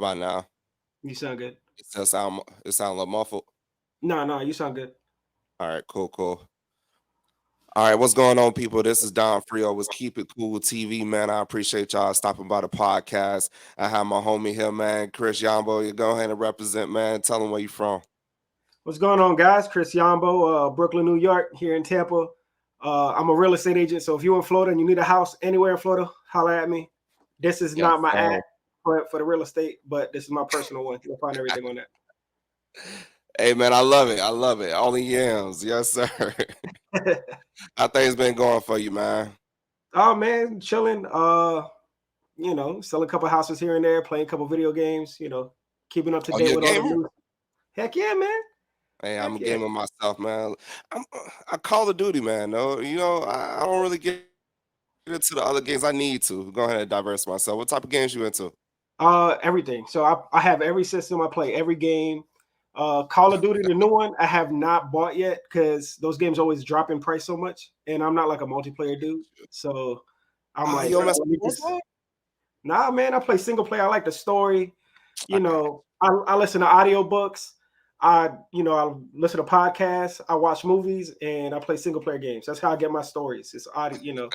about now? You sound good. It sound a little muffled. No, you sound good. All right, cool. All right, what's going on, people? This is Don Frio with Keep It Cool TV, man. I appreciate y'all stopping by the podcast. I have my homie here, man, Chris Yambo. You go ahead and represent, man. Tell them where you from. What's going on, guys? Chris Yambo, Brooklyn, New York, here in Tampa. I'm a real estate agent, so if you're in Florida and you need a house anywhere in Florida, holler at me. This is Yes, not my sir. ad for the real estate, but this is my personal one. You'll find everything on Hey, man, I love it. I love it. Only yams. Yes, sir. that. How things been going for you, man? Oh man, chilling. Selling a couple houses here and there, playing a couple video games. Keeping up to Oh, date you a with all the gamer? news. Heck yeah, man. Hey, I'm Heck a yeah. gamer myself, man. I Call of Duty, man. No, I don't really get into the other games I need to. Go ahead and diverse myself. What type of games you into? Everything. So I have every system. I play every game. Call of Duty, the new one, I have not bought yet because those games always drop in price so much, and I'm not like a multiplayer dude. So I'm Ah, like, you don't mess let me with just Warzone? nah, man. I play single player. I like the story. I got I listen to audiobooks. I listen to podcasts. I watch movies, and I play single player games. That's how I get my stories. It's audio.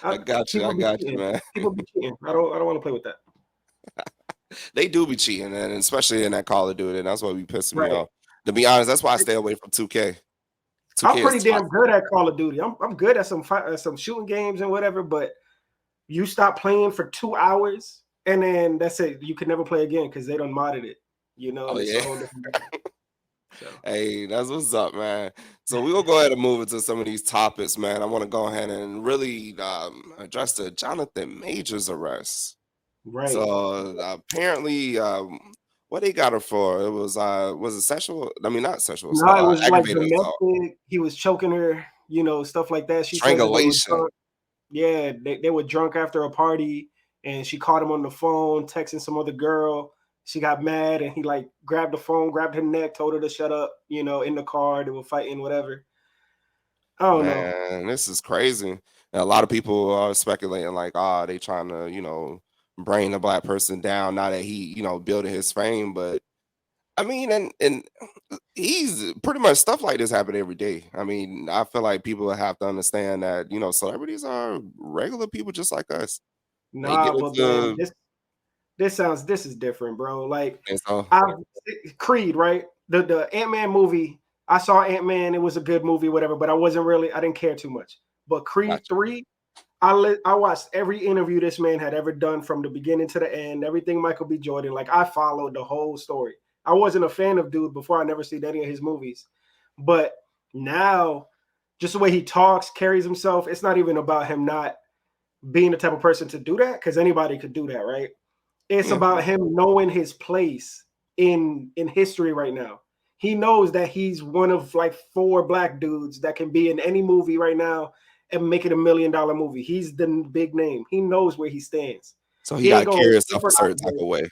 I got you. I People be got you, cheating. man. People be cheating. I don't want to play with that. They do be cheating, and especially in that Call of Duty. And that's what be pissing me Right. off. To be honest, that's why I stay away from 2K. I'm 2K is pretty damn toxic. good at Call of Duty. I'm good at some shooting games and whatever, but you stop playing for 2 hours and then that's it. You can never play again because they done modded it, Oh and it's a yeah. whole different game. So Hey, that's what's up, man. So we will go ahead and move into some of these topics, man. I want to go ahead and really address the Jonathan Majors arrest. right. So apparently, what they got her for? It was it sexual? I mean, not sexual No, assault, it was like aggravated assault, domestic. He was choking her, stuff like that. She said that they were strangulation. drunk. Yeah, they were drunk after a party and she caught him on the phone, texting some other girl. She got mad and he like grabbed the phone, grabbed her neck, told her to shut up, in the car. They were fighting, whatever. I don't know. Man, this is crazy. And a lot of people are speculating like, ah, they trying to, bring the black person down now that he, building his fame. But I mean, and he's pretty much stuff like this happen every day. I mean, I feel like people have to understand that, celebrities are regular people just like us. They Nah, get but man, into this is different, bro. Like and so I Creed, right? The Ant-Man movie, I saw Ant-Man, it was a good movie, whatever, but I didn't care too much. But Creed gotcha. 3, I watched every interview this man had ever done from the beginning to the end, everything Michael B. Jordan. Like I followed the whole story. I wasn't a fan of dude before. I never seen any of his movies. But now, just the way he talks, carries himself, it's not even about him not being the type of person to do that, because anybody could do that, right? It's Yeah. about him knowing his place in history right now. He knows that he's one of like four black dudes that can be in any movie right now and make it $1 million movie. He's the big name. He knows where he stands. So he He ain't gotta gonna carry himself a certain jeopardize type it. of way.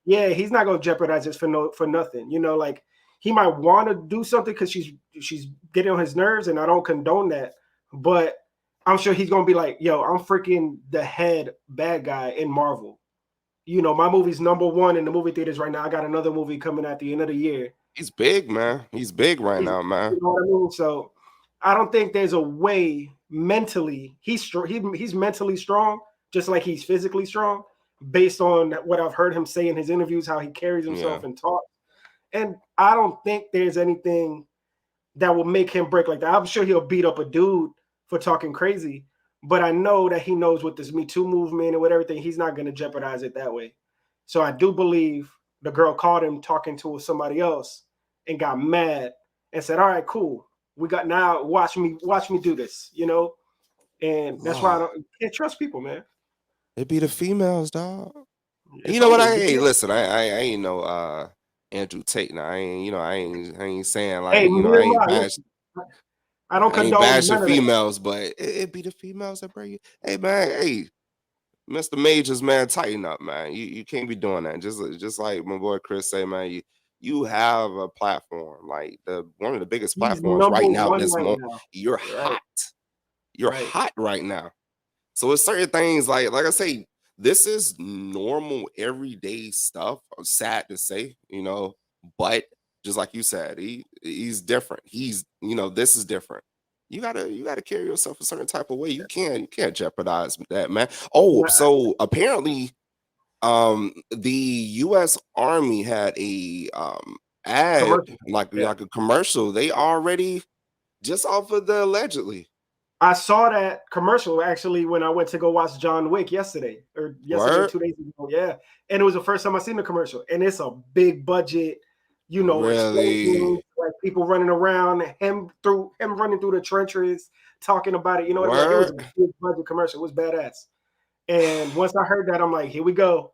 Yeah, he's not gonna jeopardize this for nothing. Like he might want to do something because she's getting on his nerves, and I don't condone that. But I'm sure he's gonna be like, "Yo, I'm freaking the head bad guy in Marvel. My movie's number one in the movie theaters right now. I got another movie coming at the end of the year. He's big, man. He's big right He's, now, man. you know what I mean? So I don't think there's a way mentally he's mentally strong, just like he's physically strong, based on what I've heard him say in his interviews, how he carries Yeah. himself and talks. And I don't think there's anything that will make him break like that. I'm sure he'll beat up a dude for talking crazy, but I know that he knows with this Me Too movement and with everything, he's not going to jeopardize it that way. So I do believe the girl caught him talking to somebody else and got mad and said, "All right, cool. We got now. Watch me do this." And that's why I Oh, don't can't trust people, man. it be the females, dog. You It's know what? always Hey, listen, I ain't no Andrew Tate now. I ain't saying like, hey, neither am I. Listen, I don't I ain't condone bashing none of that. females, but it be the females that bring you. Hey man, hey, Mr. Majors, man, tighten up, man. You can't be doing that. Just like my boy Chris say, man, you have a platform, like the one of the biggest He's platforms number right now. one This right moment, now. you're Right, hot. You're right. hot right now. So it's certain things like I say, this is normal everyday stuff. Sad to say, but just like you said, he's different. This is different. You gotta carry yourself a certain type of way. You can't jeopardize that, man. Oh, Yeah, so apparently, the U.S. Army had a ad, commercial. like Yeah. like a commercial. They already just off of the allegedly. I saw that commercial actually when I went to go watch John Wick yesterday or Word? 2 days ago. Yeah, and it was the first time I seen the commercial, and it's a big budget, explosions, Really? like people running around, him running through the trenches, talking about it. You know what I mean? Like it was Word? a big budget commercial. It was badass. And once I heard that, I'm like, here we go,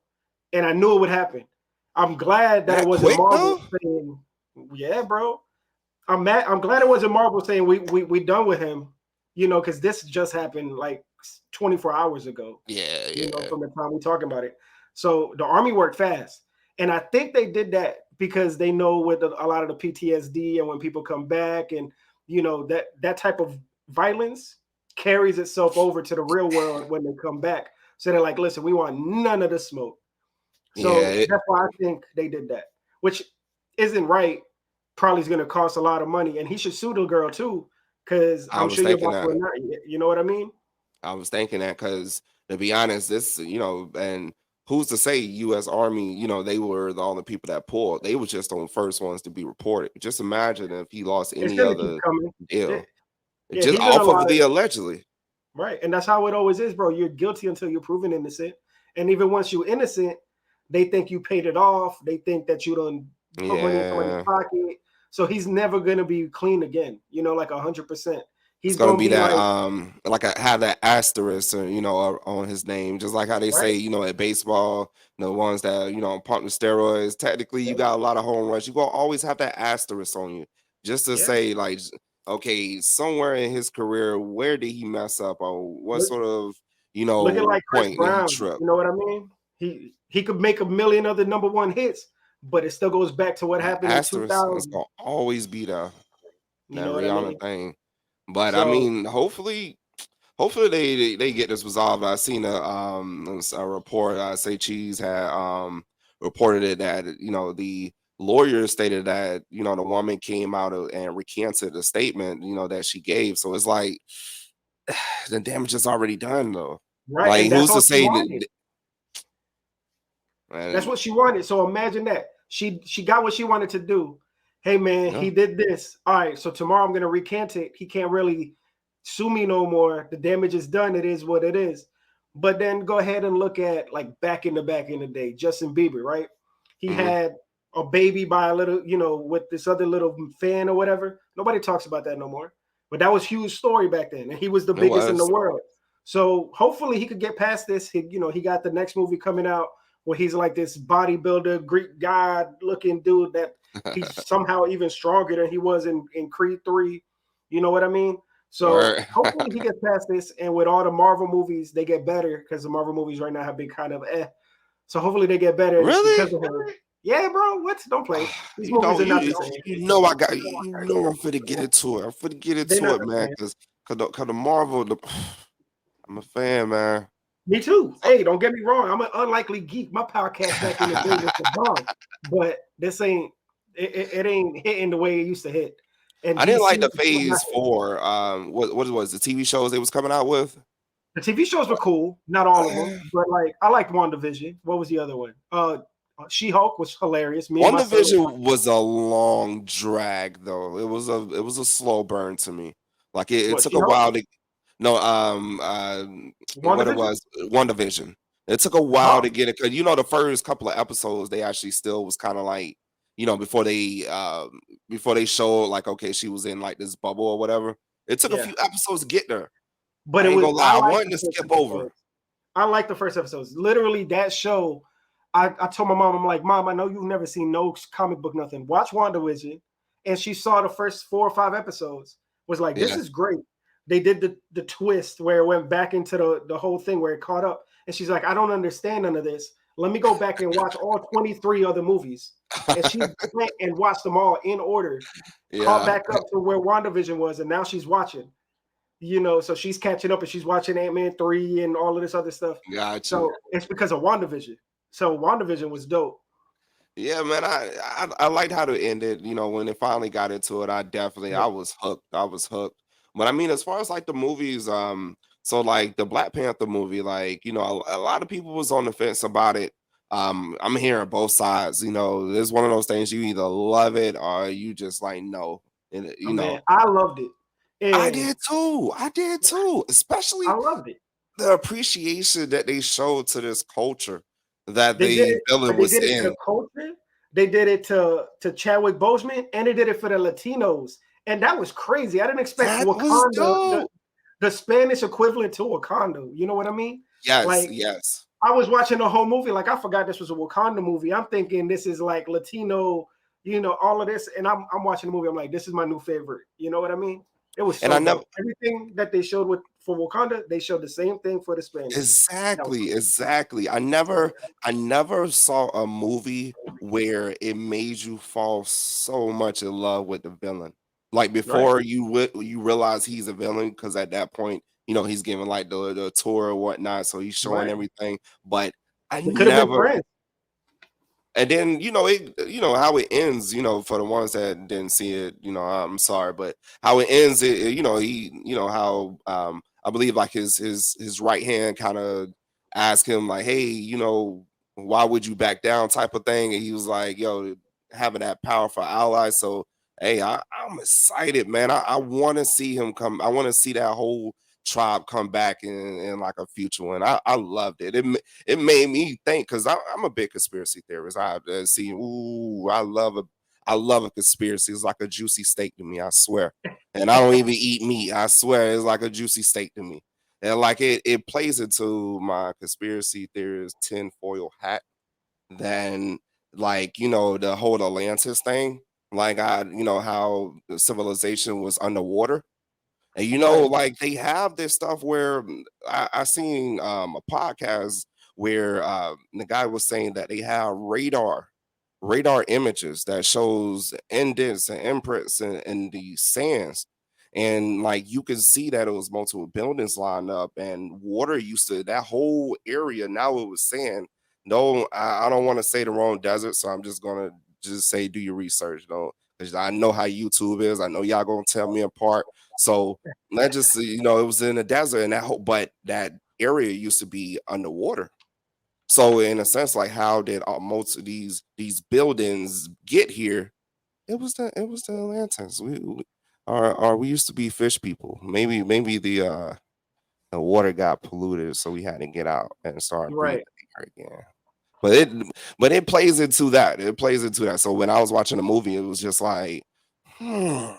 and I knew it would happen. I'm glad that it That wasn't quick Marvel though? saying, "Yeah, bro." I'm glad it wasn't Marvel saying we done with him, because this just happened like 24 hours ago, Yeah, yeah. from the time we talking about it. So the army worked fast, and I think they did that because they know with a lot of the PTSD and when people come back, and that type of violence carries itself over to the real world when they come back. So they're like, listen, we want none of the smoke. Yeah, So that's why I think they did that, which isn't right. Probably is going to cost a lot of money, and he should sue the girl too, because I I'm was sure you're thinking about to. that. You know what I mean? I was thinking that because to be honest, and who's to say U.S. Army, they were all the people that pulled. They were just on first ones to be reported. Just imagine if he lost It's any going to keep other coming. deal, Yeah, just he's in a off of lot of the allegedly. right, and that's how it always is, bro. You're guilty until you're proven innocent, and even once you're innocent, they think you paid it off. They think that you don't put money in somebody's Yeah. pocket. So he's never going to be clean again. Like 100%. It's He's gonna going to be be that like like have that asterisk on his name, just like how they say right. at baseball, the ones that pump the steroids. Technically, you got a lot of home runs. You gonna always have that asterisk on you, just to Yeah. say like, okay, somewhere in his career, where did he mess up, or what Look, sort of look at like Chris point did he Brown. trip? You know what I mean? He could make a million other number one hits, but it still goes back to what That happened in asterisk is 2000. gonna always be there. You That know what I Rihanna mean? thing. But I So mean, hopefully they get this resolved. I seen a report. Say Cheese had reported it that the lawyer stated that the woman came out and recanted the statement that she gave. So it's like the damage is already done though. right, Like and that's who's all to she say that? wanted. That's And, what she wanted. So imagine that she got what she wanted to do. Hey man, yeah, he did this. All right, so tomorrow I'm gonna recant it. He can't really sue me no more. The damage is done. It is what it is. But then go ahead and look at like back in the day, Justin Bieber, right? He mhm. had a baby by a little, with this other little fan or whatever. Nobody talks about that no more. But that was huge story back then, and he was the It biggest in the was. world. So hopefully he could get past this. He got the next movie coming out where he's like this bodybuilder, Greek god looking dude that he's somehow even stronger than he was in Creed 3. You know what I mean? So Or hopefully he gets past this, and with all the Marvel movies, they get better because the Marvel movies right now have been kind of eh. So hopefully they get better because really? of him. Yeah, bro. What? Don't play. These You movies know, are not the you same. you know I got I'm finna get into it. I'm finna get They're into not it, the man, same. cause the Marvel, I'm a fan, man. Me too. Hey, don't get me wrong. I'm an unlikely geek. My podcast back in the day was the bomb, but this ain't it ain't hitting the way it used to hit. And I didn't DC like the is still not Phase hitting. 4. What was the TV shows they was coming out with? The TV shows were cool, not all of them, but like I liked WandaVision. What was the other one? She-Hulk was hilarious. Me and my son. WandaVision was a long drag though. It was a slow burn to me. Like it What took a She-Hulk? while to no what it WandaVision? was WandaVision. It took a while to Oh, get it because the first couple of episodes they actually still was kind of like before they showed like okay she was in like this bubble or whatever. It took a yeah. few episodes to get there. But I it ain't was gonna I lie, I like wanted the to first skip over. episodes. I like the first episodes. Literally, that show. I told my mom, I'm like, Mom, I know you've never seen no comic book, nothing. Watch WandaVision. And she saw the first 4 or 5 episodes, was like, this Yeah. is great. They did the twist where it went back into the whole thing where it caught up. And she's like, I don't understand none of this. Let me go back and watch all 23 other movies. And she went and watched them all in order, caught Yeah. back up to where WandaVision was, and now she's watching. So she's catching up and she's watching Ant-Man 3 and all of this other stuff. Got you. So it's because of WandaVision. So WandaVision was dope. Yeah, man, I liked how it ended. When it finally got into it, I was hooked. I was hooked. But I mean, as far as like the movies, so like the Black Panther movie, like a lot of people was on the fence about it. I'm hearing both sides. It's one of those things you either love it or you just like no. And Oh man, I loved it. I And did too. I did too. I Especially loved it. the appreciation that they showed to this culture that They did the it, villain but they was did it to in. the culture. They did it to Chadwick Boseman, and they did it for the Latinos, and that was crazy. I didn't expect That was Wakanda, dope. the Spanish equivalent to Wakanda. You know what I mean? Yes, Like yes. I was watching the whole movie, like I forgot this was a Wakanda movie. I'm thinking this is like Latino, all of this, and I'm watching the movie. I'm like, this is my new favorite. You know what I mean? It was And I so never dope. Everything that they showed for Wakanda, they showed the same thing for the Spanish. That was exactly, cool. exactly. I never saw a movie where it made you fall so much in love with the villain. Like Right. before you realize he's a villain because at that point, he's giving like the tour or whatnot, so he's showing Right. everything. But I They could have been never friends. And then how it ends. For the ones that didn't see it, I'm sorry, but how it ends, he, how I believe like his right hand kind of asked him like, hey, why would you back down, type of thing, and he was like, yo, having that powerful ally. So hey, I'm excited, man. I want to see him come. I want to see that whole tribe come back in like a future one. I loved it. It made me think because I'm a big conspiracy theorist. I see. Ooh, I love a conspiracy. It's like a juicy steak to me. I swear. And I don't even eat meat. I swear, it's like a juicy steak to me. And like it plays into my conspiracy theorist tinfoil hat. Then like the whole Atlantis thing. Like how the civilization was underwater, and Right. like they have this stuff where I seen a podcast where the guy was saying that they have radar images that shows indents and imprints in the sands. And like you can see that it was multiple buildings lined up and water used to that whole area. Now it was sand. No, I don't want to say the wrong desert, so I'm just gonna just say do your research, though, because I know how YouTube is. I know y'all gonna tell me apart. So let's just say, it was in the desert, and but that area used to be underwater. So in a sense, like how did most of these buildings get here? It was the Atlanteans. We used to be fish people. Maybe the water got polluted, so we had to get out and start breathing Right. air again. But it plays into that. It plays into that. So when I was watching the movie, it was just like, hmm.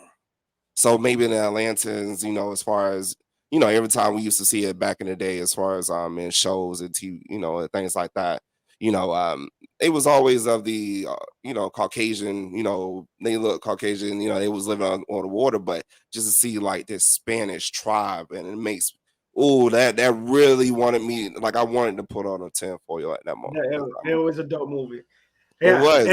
So maybe the Atlantans, as far as every time we used to see it back in the day, as far as in shows and TV, and things like that, it was always of the Caucasian, they look Caucasian, they was living on the water, but just to see like this Spanish tribe, and it makes that really wanted me, like I wanted to put on a tinfoil at that moment. Yeah, it was a dope movie. It Yeah, was.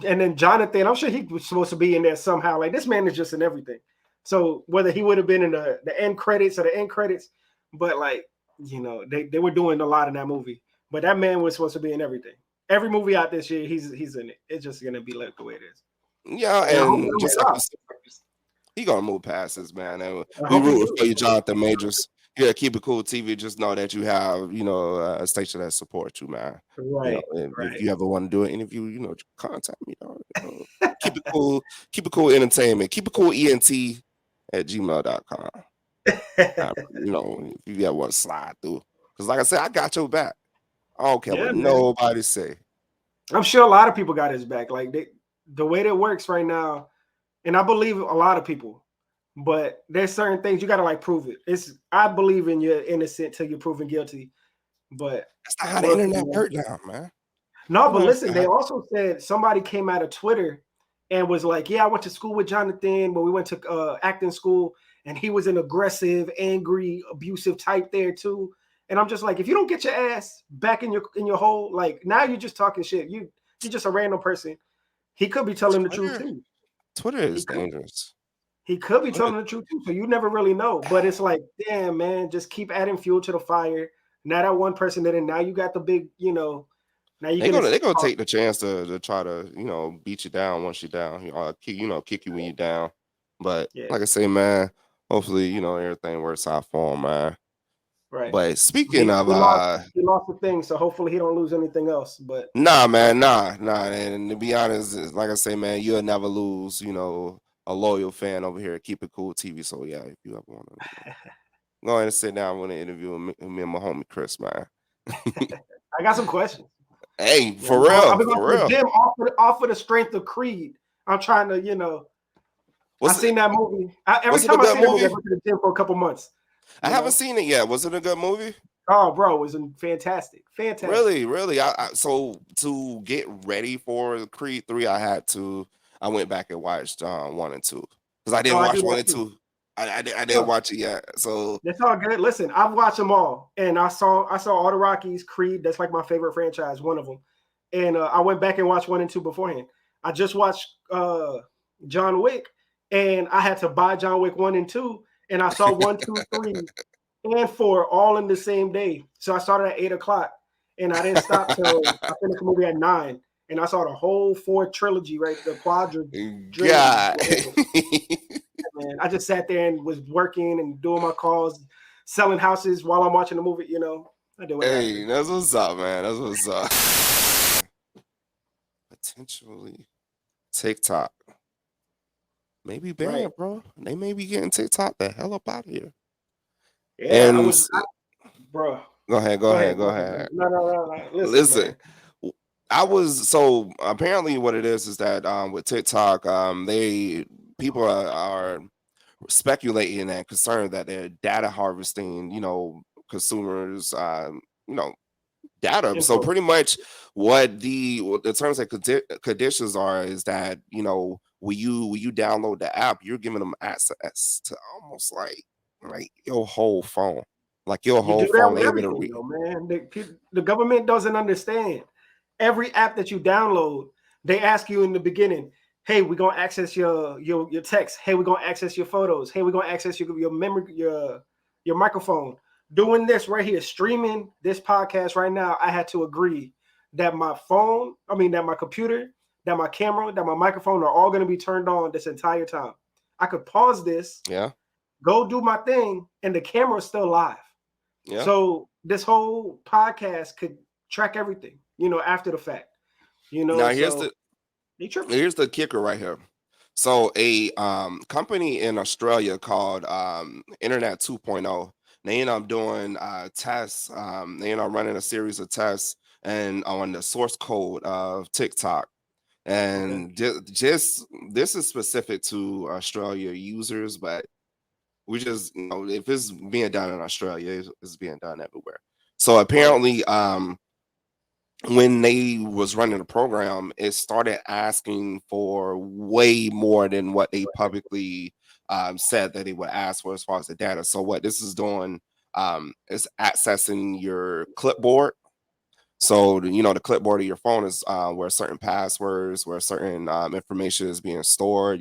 and then Jonathan, I'm sure he was supposed to be in there somehow. Like this man is just in everything. So whether he would have been in the end credits or the end credits, but like they were doing a lot in that movie. But that man was supposed to be in everything. Every movie out this year, he's in it. It's just gonna be like the way it is. Yeah, And I hope and just like you said, he gonna move past this, man. And we he rooting do. for you, Jonathan Majors. Yeah, keep it cool, TV. Just know that you have, a station that supports you, man. Right, If right. you ever want to do an interview, contact me. Keep it cool. Keep it cool entertainment. Keep it cool ENT at gmail.com. If you ever want to slide through. Because like I said, I got your back. I don't care Yeah, what man. nobody say. I'm sure a lot of people got his back. Like the way that works right now, and I believe a lot of people. But there's certain things you gotta like prove it. I believe in you're innocent till you're proven guilty. But That's not how the look, internet man. work now, man. No, You but know that's listen, not they how. also said somebody came out of Twitter and was like, "Yeah, I went to school with Jonathan, but we went to acting school, and he was an aggressive, angry, abusive type there too." And I'm just like, if you don't get your ass back in your hole, like now you're just talking shit. You're just a random person. He could be telling the truth Twitter, too. Twitter He is could. dangerous. He could be telling the truth too, so you never really know. But it's like, damn, man, just keep adding fuel to the fire. Now that one person did it, now you got the big, now you can They're gonna take the chance to try to beat you down once you're down. Kick you when you're down. But yeah, like I say, man, hopefully everything works out for him, man. right. But speaking He of lost the thing, so hopefully he don't lose anything else. But nah, man, nah. And to be honest, like I say, man, you'll never lose, a loyal fan over here at Keep It Cool TV. So yeah, if you ever want to go ahead and sit down with an interview with me and my homie Chris, man. I got some questions. Hey, Yeah, for I've real, been going for to the real. gym off of the strength of Creed. I'm trying to, I Was it seen that movie. Every was it a time I good see that movie, I movie? go to the gym for a couple months. I You haven't know, seen it yet. Was it a good movie? oh, bro, it was fantastic, fantastic. Really, really. So to get ready for Creed 3, I went back and watched 1 and 2 because I Oh, didn't I do watch one that and too. two. I didn't Oh, watch it yet. So that's all good. Listen, I've watched them all, and I saw all the Rockies. Creed, that's like my favorite franchise, one of them. And I went back and watched 1 and 2 beforehand. I just watched John Wick, and I had to buy John Wick 1 and 2, and I saw 1, 2, 3, and 4 all in the same day. So I started at 8 o'clock, and I didn't stop till I finished the movie at 9, and I saw the whole 4 trilogy, right? The quadrilogy, God. whatever. Man, I just sat there and was working and doing my calls, selling houses while I'm watching the movie. I did what I had to Hey, do. that's what's up, man. That's what's up. Potentially TikTok. Maybe Right? banned, bro. They may be getting TikTok the hell up out of here. Yeah, And bro. go ahead, go Go ahead. ahead, go Go ahead, man. ahead. No. Listen, Listen, man. I was so apparently what it is that with TikTok, they people are speculating and concerned that they're data harvesting, consumers, you know, data. So Info. pretty much what the terms and conditions are is that when you download the app, you're giving them access to almost like your whole phone, like your You do whole that phone. with They able to everything, read. though, man. The government doesn't understand. Every app that you download, they ask you in the beginning, "Hey, we're gonna access your text. Hey, we're gonna access your photos. Hey, we're gonna access your memory, your microphone." Doing this right here, streaming this podcast right now, I had to agree that my phone, that my computer, that my camera, that my microphone are all going to be turned on this entire time. I could pause this, Yeah, go do my thing, and the camera's still live. yeah. So this whole podcast could track everything, after the fact, Now so they tripping. here's the kicker right here. So a company in Australia called Internet 2.0, they end up doing tests. They end up running a series of tests and on the source code of TikTok. Okay. And just this is specific to Australia users, but we just if it's being done in Australia, it's being done everywhere. So Right. apparently, when they was running the program, it started asking for way more than what they publicly said that they would ask for as far as the data. So what this is doing is accessing your clipboard. So the clipboard of your phone is where certain passwords, where certain information is being stored.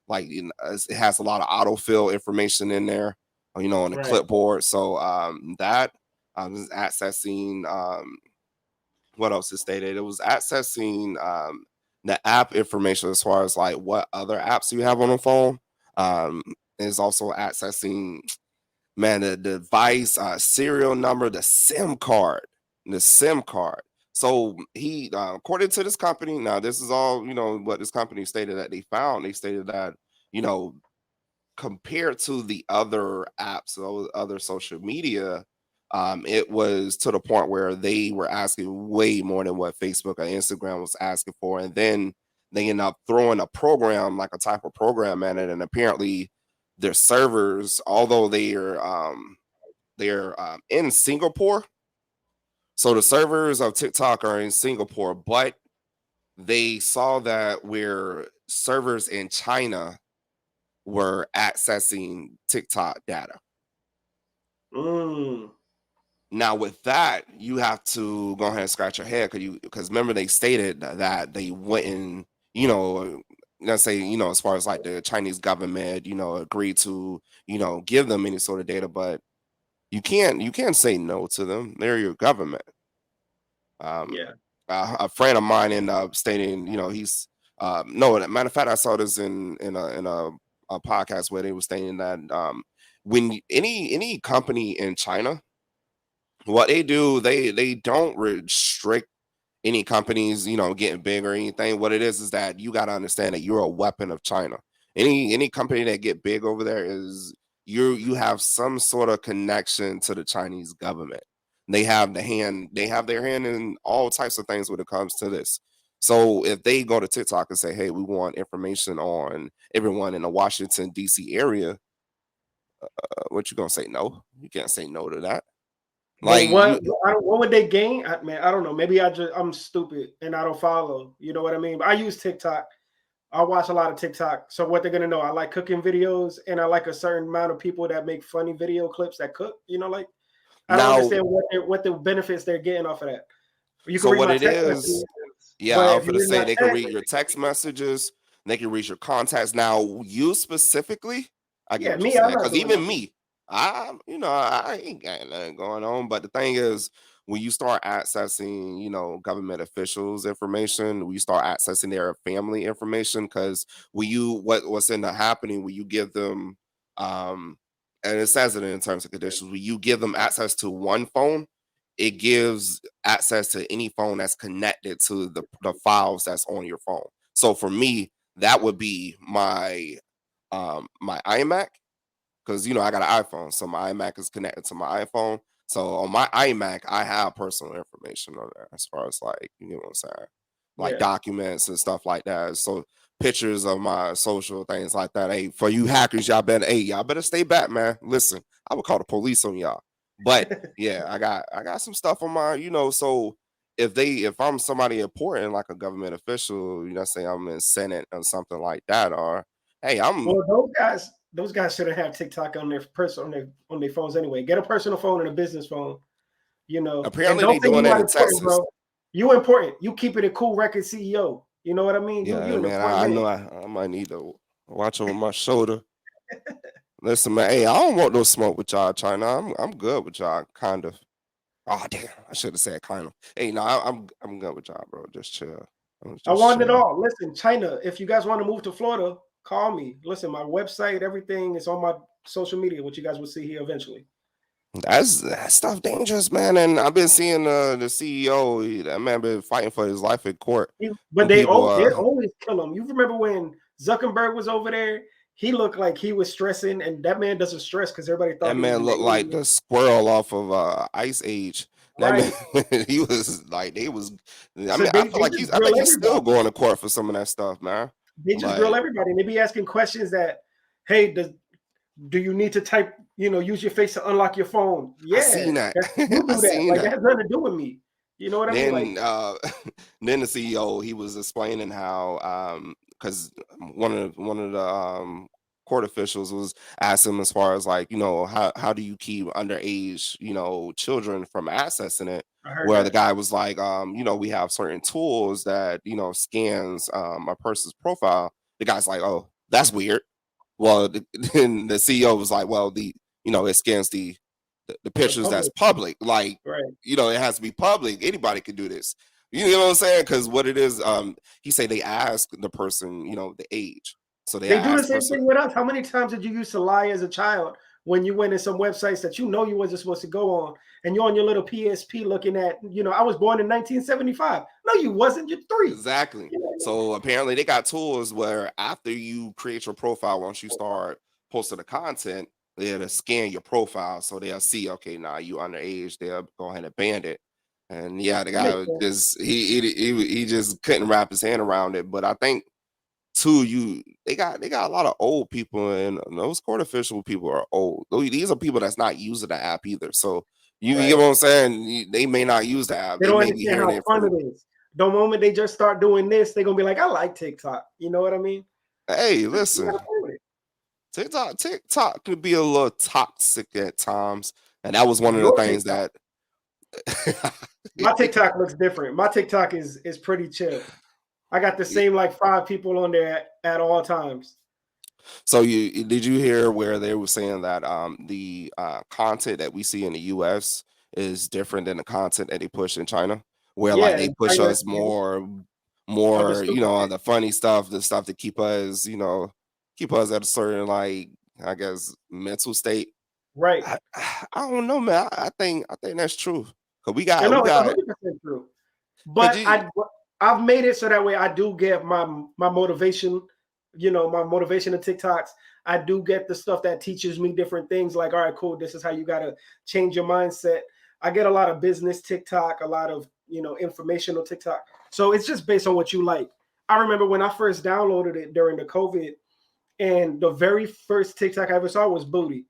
Like it has a lot of autofill information in there. On the Right. clipboard. So that is accessing. What else is stated? It was accessing the app information as far as like what other apps you have on the phone. Um, is also accessing the device serial number, the SIM card. So he, according to this company, now this is all what this company stated that they found. They stated that you know compared to the other apps, other social media, it was to the point where they were asking way more than what Facebook or Instagram was asking for, and then they end up throwing a program, like a type of program at it, and apparently their servers, although they're in Singapore, so the servers of TikTok are in Singapore, but they saw that where servers in China were accessing TikTok data. Mm. Now, with that, you have to go ahead and scratch your head because remember they stated that they wouldn't, you know, let's say, as far as like the Chinese government, agreed to, give them any sort of data, but you can't say no to them. They're your government. Um, Yeah. a friend of mine ended up stating, he's no, matter of fact, I saw this in a podcast where they were stating that when any company in China, what they do, they don't restrict any companies, getting big or anything. What it is that you got to understand that you're a weapon of China. Any company that get big over there is you have some sort of connection to the Chinese government. They have their hand in all types of things when it comes to this. So if they go to TikTok and say, "Hey, we want information on everyone in the Washington D.C. area," what you gonna say? No, you can't say no to that. But Like you, what would they gain? Man, I don't know. Maybe I'm stupid and I don't follow. You know what I mean? But I use TikTok. I watch a lot of TikTok. So what they're gonna know? I like cooking videos, and I like a certain amount of people that make funny video clips that cook. Like I don't now, understand what the benefits they're getting off of that. You can so read what my it text messages, is, yeah, but I if was you gonna read say my they can text, read your text messages, they can read your contacts. Now, you specifically, I get yeah, what you're me, I'm saying, not because doing even that. me, I ain't got nothing going on. But the thing is, when you start accessing, government officials' information, when you start accessing their family information, because what's in the happening when you give them, um, and it says it in terms and conditions, when you give them access to one phone, it gives access to any phone that's connected to the files that's on your phone. So for me, that would be my iMac, because I got an iPhone, so my iMac is connected to my iPhone. So on my iMac, I have personal information on there as far as like you know what I'm saying, like Yeah. documents and stuff like that. So pictures of my social things like that. Hey, for you hackers, y'all better stay back, man. Listen, I would call the police on y'all. But yeah, I got some stuff on my, so if I'm somebody important like a government official, say I'm in Senate or something like that, or hey, I'm Well, those guys shouldn't have TikTok on their on their phones anyway. Get a personal phone and a business phone, and apparently don't they think doing you that not in important, Texas. bro. You important. You keep it a cool record CEO. You know what I mean? You Yeah, an man, important I man. know I might need to watch over my shoulder. Listen, man, hey, I don't want no smoke with y'all, China. I'm good with y'all, kind of. Oh damn, I should have said kind of. Hey, no, I'm good with y'all, bro. Just chill. I'm I just want it chill. all. Listen, China, if you guys want to move to Florida, call me. Listen, my website, everything is on my social media, which you guys will see here eventually. That stuff dangerous, man. And I've been seeing the CEO. That man been fighting for his life in court. But Them people, they always kill him. You remember when Zuckerberg was over there? He looked like he was stressing, and that man doesn't stress because everybody that thought he was man an looked like alien. the squirrel off of Ice Age. That man, Right. he was like they was. I So mean, I feel they like just I grill think he's still everybody. going to court for some of that stuff, man. They just grill But everybody. And they be asking questions that, hey, do you need to type, use your face to unlock your phone? I Yeah, seen that. you I do that. seen Like that that. has nothing to do with me. You know what I mean? Like, Then then the CEO, he was explaining how because one of the court officials was asking him as far as like, how do you keep underage, children from accessing it? I heard Where the that. guy was like, we have certain tools that, scans a person's profile. The guy's like, oh, that's weird. Well, then the CEO was like, well, it scans the The pictures that's public, public. Like, right? it has to be public. Anybody can do this. You know what I'm saying? Because what it is, he say they ask the person, the age. So they They do the ask the same person. thing with us. How many times did you used to lie as a child when you went in some websites that you know you wasn't supposed to go on, and you're on your little PSP looking at, I was born in 1975. No, you wasn't. You're three. Exactly. You know? So apparently they got tools where after you create your profile, once you start posting the content, they'll scan your profile so they'll see, okay, now you underage, they'll go ahead and ban it. And yeah, the That makes guy sense. just he just couldn't wrap his hand around it. But I think too, they got a lot of old people, and those court official people are old. These are people that's not using the app either. So you get Right. what I'm saying? They may not use the app. They They don't may be understand hearing how it fun from. it is. The moment they just start doing this, they're gonna be like, I like TikTok. You know what I mean? Hey, You listen, gotta play with it. TikTok could be a little toxic at times, and that was one of the Your things TikTok. that. My TikTok looks different. My TikTok is pretty chill. I got the same like 5 people on there at all times. So did you hear where they were saying that the content that we see in the US is different than the content that they push in China? Where like Yeah, they and push China us of the more, stupid shit. the funny stuff, the stuff to keep us, keep us at a certain like I guess mental state. Right. I don't know, man. I think that's true. Cause we You got we know, it's got 100% true. cause But I've made it so that way I do get my motivation, my motivation of TikToks. I do get the stuff that teaches me different things. Like, all right, cool. This is how you gotta change your mindset. I get a lot of business TikTok, a lot of informational TikTok. So it's just based on what you like. I remember when I first downloaded it during the COVID, and the very first TikTok I ever saw was booty.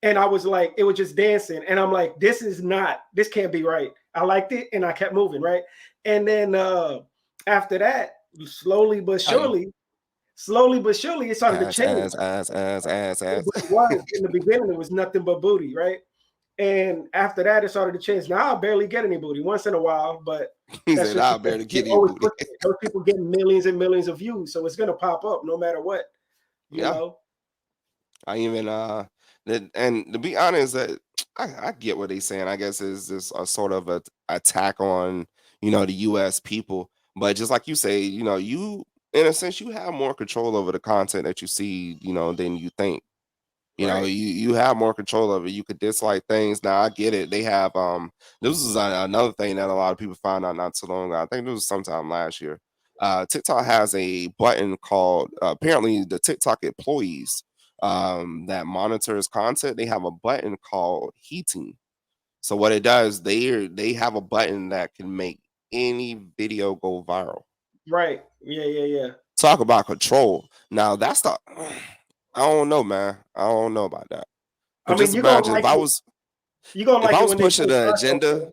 And I was like, it was just dancing. And I'm like, this can't be right. I liked it and I kept moving, right? And then after that, hey, slowly but surely, it started to ass, change. ass, ass, ass, ass, ass. But it was in the beginning, it was nothing but booty, right? And after that, it started to change. Now I barely get any booty once in a while, but He that's said, just "I'll because barely they get you always booty." pushing it. Those people getting millions and millions of views, so it's gonna pop up no matter what, you Yeah. know. I even and to be honest, that I get what they're saying. I guess is this a sort of a attack on the U.S. people, but just like you say, you in a sense you have more control over the content that you see, than you think. Right, You have more control of it. You could dislike things. Now I get it. They have this is another thing that a lot of people found out not too long ago. I think this was sometime last year. TikTok has a button called apparently the TikTok employees that monitors content. They have a button called heating. So what it does, they have a button that can make any video go viral. right. Yeah, yeah, yeah. Talk about control. Now that's the I don't know, man. I don't know about that. I Cause mean, just you're gonna imagine like it. You're gonna if like I it was when they pushing push the content. agenda,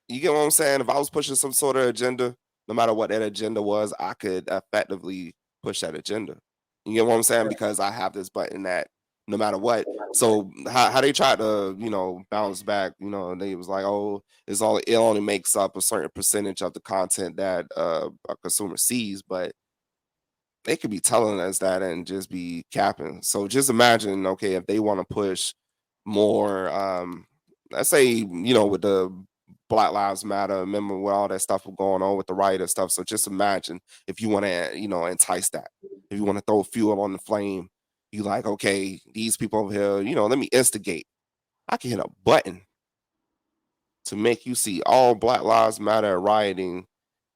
you get what I'm saying? If I was pushing some sort of agenda, no matter what that agenda was, I could effectively push that agenda. You get what I'm saying? Because I have this button that no matter what. So how they tried to, bounce back, they was like, oh, it only makes up a certain percentage of the content that a consumer sees, but they could be telling us that and just be capping. So just imagine, okay, if they want to push more, let's say, with the Black Lives Matter, remember with all that stuff going on with the riot and stuff. So just imagine if you want to, entice that, if you want to throw fuel on the flame, you like, okay, these people over here, let me instigate. I can hit a button to make you see all Black Lives Matter rioting.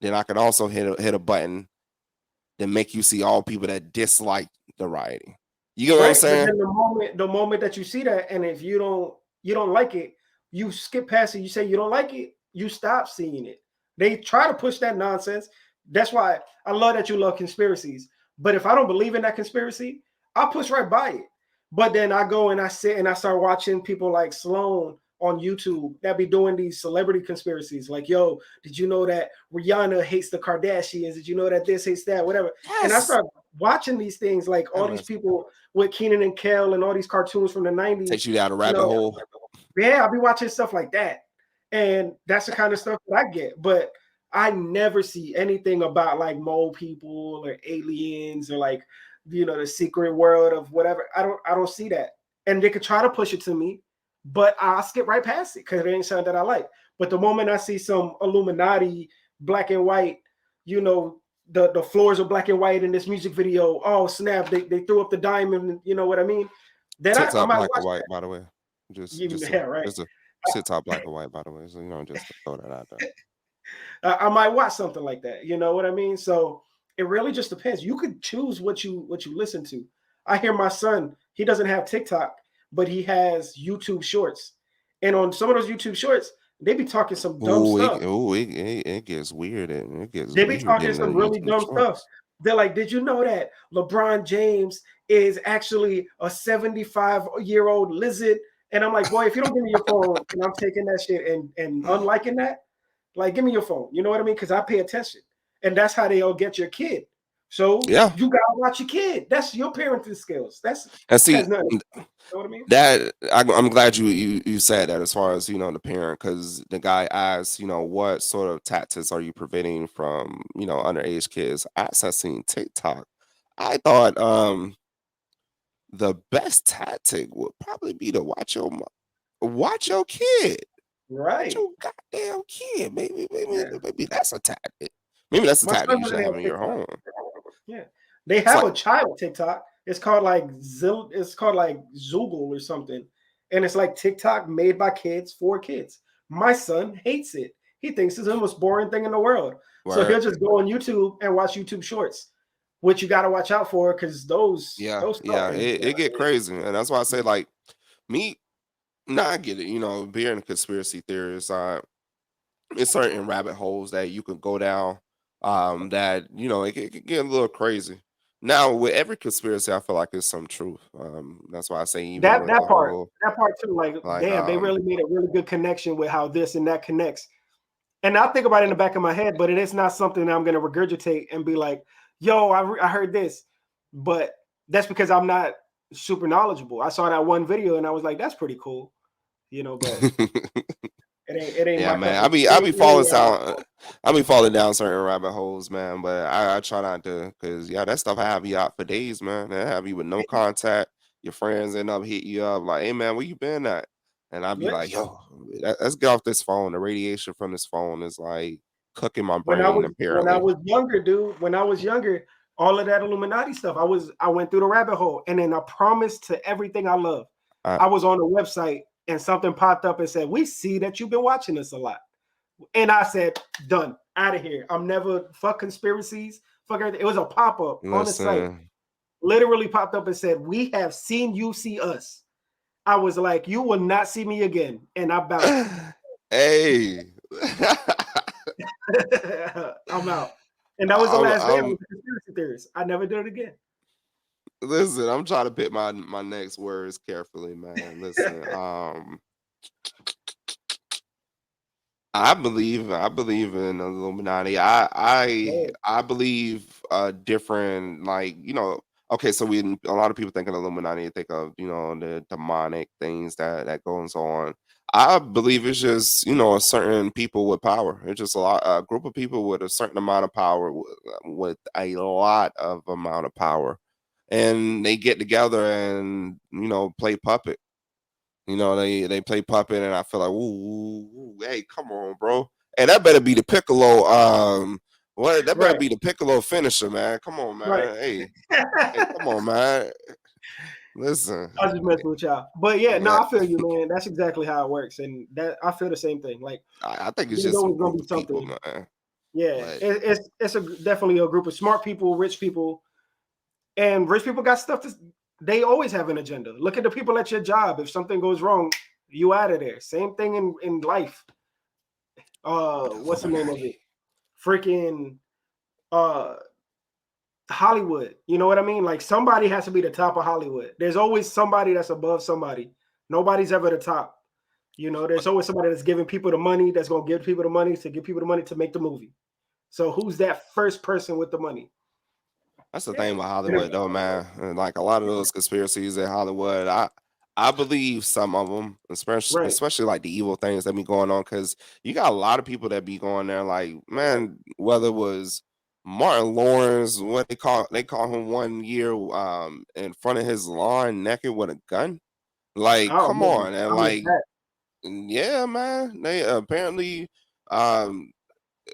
Then I can also hit a button that make you see all people that dislike the rioting. You get what I'm Right, but saying? then the moment that you see that, and if you don't like it, you skip past it. You say you don't like it, you stop seeing it. They try to push that nonsense. That's why I love that you love conspiracies. But if I don't believe in that conspiracy, I'll push right by it. But then I go and I sit and I start watching people like Sloan on YouTube that be doing these celebrity conspiracies. Like, yo, did you know that Rihanna hates the Kardashians? Did you know that this hates that? Whatever. And I Yes. start watching these things, like That all these mess people with Keenan and Kel and all these cartoons from the 90s. takes you down a You rabbit know, hole. yeah, I'll be watching stuff like that. And that's the kind of stuff that I get. But I never see anything about like mole people or aliens or like, the secret world of whatever. I don't see that. And they could try to push it to me, but I'll skip right past it because it ain't something that I like. But the moment I see some Illuminati black and white, you know, the floors are black and white in this music video. Oh snap! They threw up the diamond. You know what I mean? Then I TikTok might black or watch white, that. by the way. Just Even just a yeah, right. just a TikTok black or white, by the way. So just to throw that out there. I might watch something like that. You know what I mean? So it really just depends. You could choose what you listen to. I hear my son. He doesn't have TikTok, but he has YouTube Shorts, and on some of those YouTube Shorts, they be talking some dumb stuff. It gets weird and it gets They be weird talking in the some really YouTube dumb stuff. shorts. They're like, did you know that LeBron James is actually a 75-year-old lizard? And I'm like, boy, if you don't give me your phone and I'm taking that shit and unliking that, like, give me your phone. You know what I mean? Because I pay attention. And that's how they'll get your kid. So Yeah. you gotta watch your kid. That's your parenting skills. That's And see, has nothing. You know what I mean? that I'm glad you said that as far as the parent, because the guy asked, what sort of tactics are you preventing from underage kids accessing TikTok. I thought the best tactic would probably be to watch your kid. Watch Right. your goddamn kid. Yeah. Maybe that's a tactic. Maybe that's a My tactic son you has should it have on in your TikTok. home. Yeah. They It's have like a child TikTok. It's called like it's called like Zoogle or something. And it's like TikTok made by kids for kids. My son hates it. He thinks it's the most boring thing in the world. So where he'll just go on YouTube and watch YouTube shorts, which you gotta watch out for because yeah, those yeah, start. it get crazy. And that's why I say like me, nah, I get it, being a conspiracy theorist, it's certain rabbit holes that you could go down, that it could get a little crazy. Now with every conspiracy, I feel like there's some truth. That's why I say even That with the whole that part too, like like damn, they really made a really good connection with how this and that connects. And I think about it in the back of my head, but it is not something that I'm going to regurgitate and be like, "Yo, I heard this," but that's because I'm not super knowledgeable. I saw that one video and I was like, "That's pretty cool," but it ain't Yeah, my man. cup of I be it ain't falling where I, down. I be falling down certain rabbit holes, man. But I try not to, cause yeah, that stuff have you out for days, man. That have you with no contact. Your friends end up hitting you up like, "Hey, man, where you been at?" And I'd be like, "Yo, let's get off this phone. The radiation from this phone is like cooking my brain, when I apparently." was younger, dude, when I was younger, all of that Illuminati stuff, I went through the rabbit hole, and then I promised to everything I love. I, I was on a website and something popped up and said, "We see that you've been watching this a lot," and I said, "Done, out of here. I'm never fuck conspiracies, fuck everything." It was a pop up on the site, listen. literally popped up and said, "We have seen you see us." I was like, "You will not see me again," and I bounced. Hey. I'm out. And that was the last day I I'm was a conspiracy theorist. I never did it again. listen. I'm trying to pick my next words carefully, man. Listen. I believe in Illuminati. I believe different, like, okay, so we a lot of people think of Illuminati, they think of, the demonic things that goes on. I believe it's just, a certain people with power. It's just a group of people with a certain amount of power, with a lot of amount of power. And they get together and, play puppet. They play puppet, and I feel like, ooh, hey, come on, bro. Hey, that better be the Piccolo. What? That better Right, be the Piccolo finisher, man. Come on, right. man. Hey, I come on, man. Listen, was just messing with y'all. But yeah, no, man. I feel you, man. That's exactly how it works. And that I feel the same thing. Like I think it's there's just a always gonna group be of people, something. man. Yeah. But It's definitely a group of smart people, rich people, and rich people got stuff to they always have an agenda. Look at the people at your job. If something goes wrong, you out of there. Same thing in life. What's the name of Illuminati. it? Freaking uh Hollywood. You know what I mean? Like somebody has to be the top of Hollywood. There's always somebody that's above somebody. Nobody's ever the top. But There's always somebody that's giving people the money, that's gonna give people the money to give people the money to make the movie. So who's that first person with the money? that's the thing Yeah. about Hollywood, though, man. And like a lot of those conspiracies in Hollywood, I believe some of them, Right. especially like the evil things that be going on, because you got a lot of people that be going there, like, man, whether it was Martin Lawrence, what they call him one year, in front of his lawn naked with a gun. Like, Oh come man, on, and I missed like, that. yeah, man, they apparently, um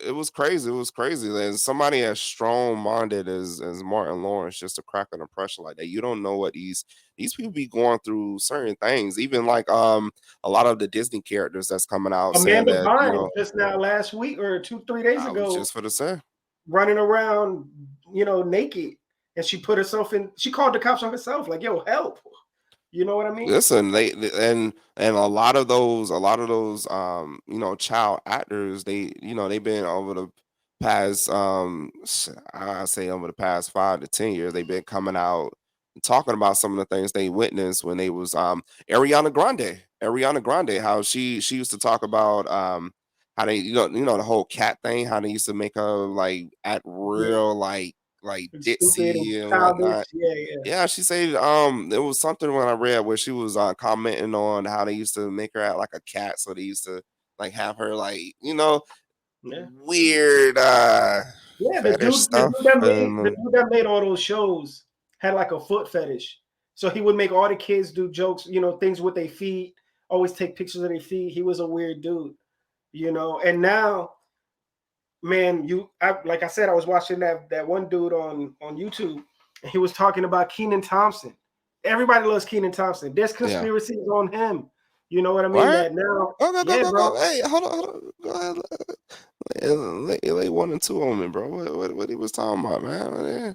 it was crazy. It was crazy. And somebody as strong minded as Martin Lawrence, just to crack an impression like that. You don't know what these people be going through certain things. Even like a lot of the Disney characters that's coming out saying Amanda that, Bynes just now last week or 2, 3 days I was ago just for the say. running around, naked, and she put herself in. She called the cops on herself, like, "Yo, help!" You know what I mean? Listen, and a lot of those child actors, they've been over the past I say over the past 5 to 10 years, they've been coming out and talking about some of the things they witnessed when they was Ariana Grande, how she used to talk about how they the whole cat thing, how they used to make her like act Yeah. real, like like And stupid and ditzy and childish. whatnot. Yeah, yeah, Yeah, she said it was something when I read where she was commenting on how they used to make her act like a cat, so they used to like have her like yeah. weird Yeah, fetish the stuff dude that made the and dude that made all those shows had like a foot fetish. So he would make all the kids do jokes, things with their feet, always take pictures of their feet. He was a weird dude. And now, man, like I said, I was watching that one dude on YouTube, and he was talking about Keenan Thompson. Everybody loves Keenan Thompson. There's yeah. conspiracies on him. You know what I mean? What? That now, Go go go yeah, go bro. go. Hey, hold on. Go ahead. Lay 1 and 2 on me, bro. What he was talking about, man?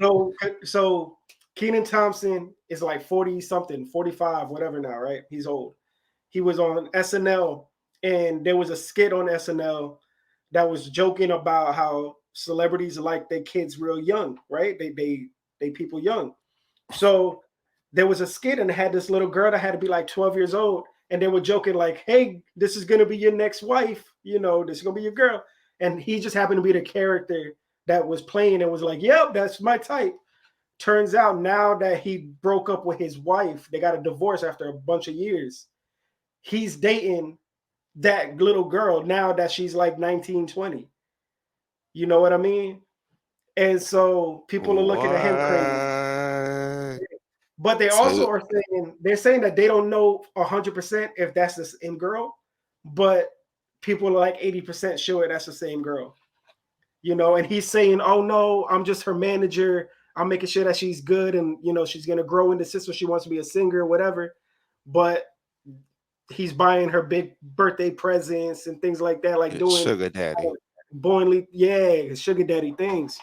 So Keenan Thompson is like 40 something, 45, whatever now, right? He's old. He was on SNL, and there was a skit on SNL that was joking about how celebrities like their kids real young, right? They people young. So there was a skit and it had this little girl that had to be like 12 years old, and they were joking like, "Hey, this is gonna be your next wife. This is gonna be your girl." And he just happened to be the character that was playing and was like, "Yep, that's my type." Turns out now that he broke up with his wife, they got a divorce after a bunch of years. He's dating that little girl now that she's like 19, 20. You know what I mean? And so people are looking at him crazy. What? But they also So are saying they're saying that they don't know 100% if that's the same girl, but people are like 80% sure that's the same girl. And he's saying, "Oh no, I'm just her manager. I'm making sure that she's good and she's gonna grow into sister. She wants to be a singer, whatever." But he's buying her big birthday presents and things like that, like it's doing sugar daddy. boingly, yeah, sugar daddy things.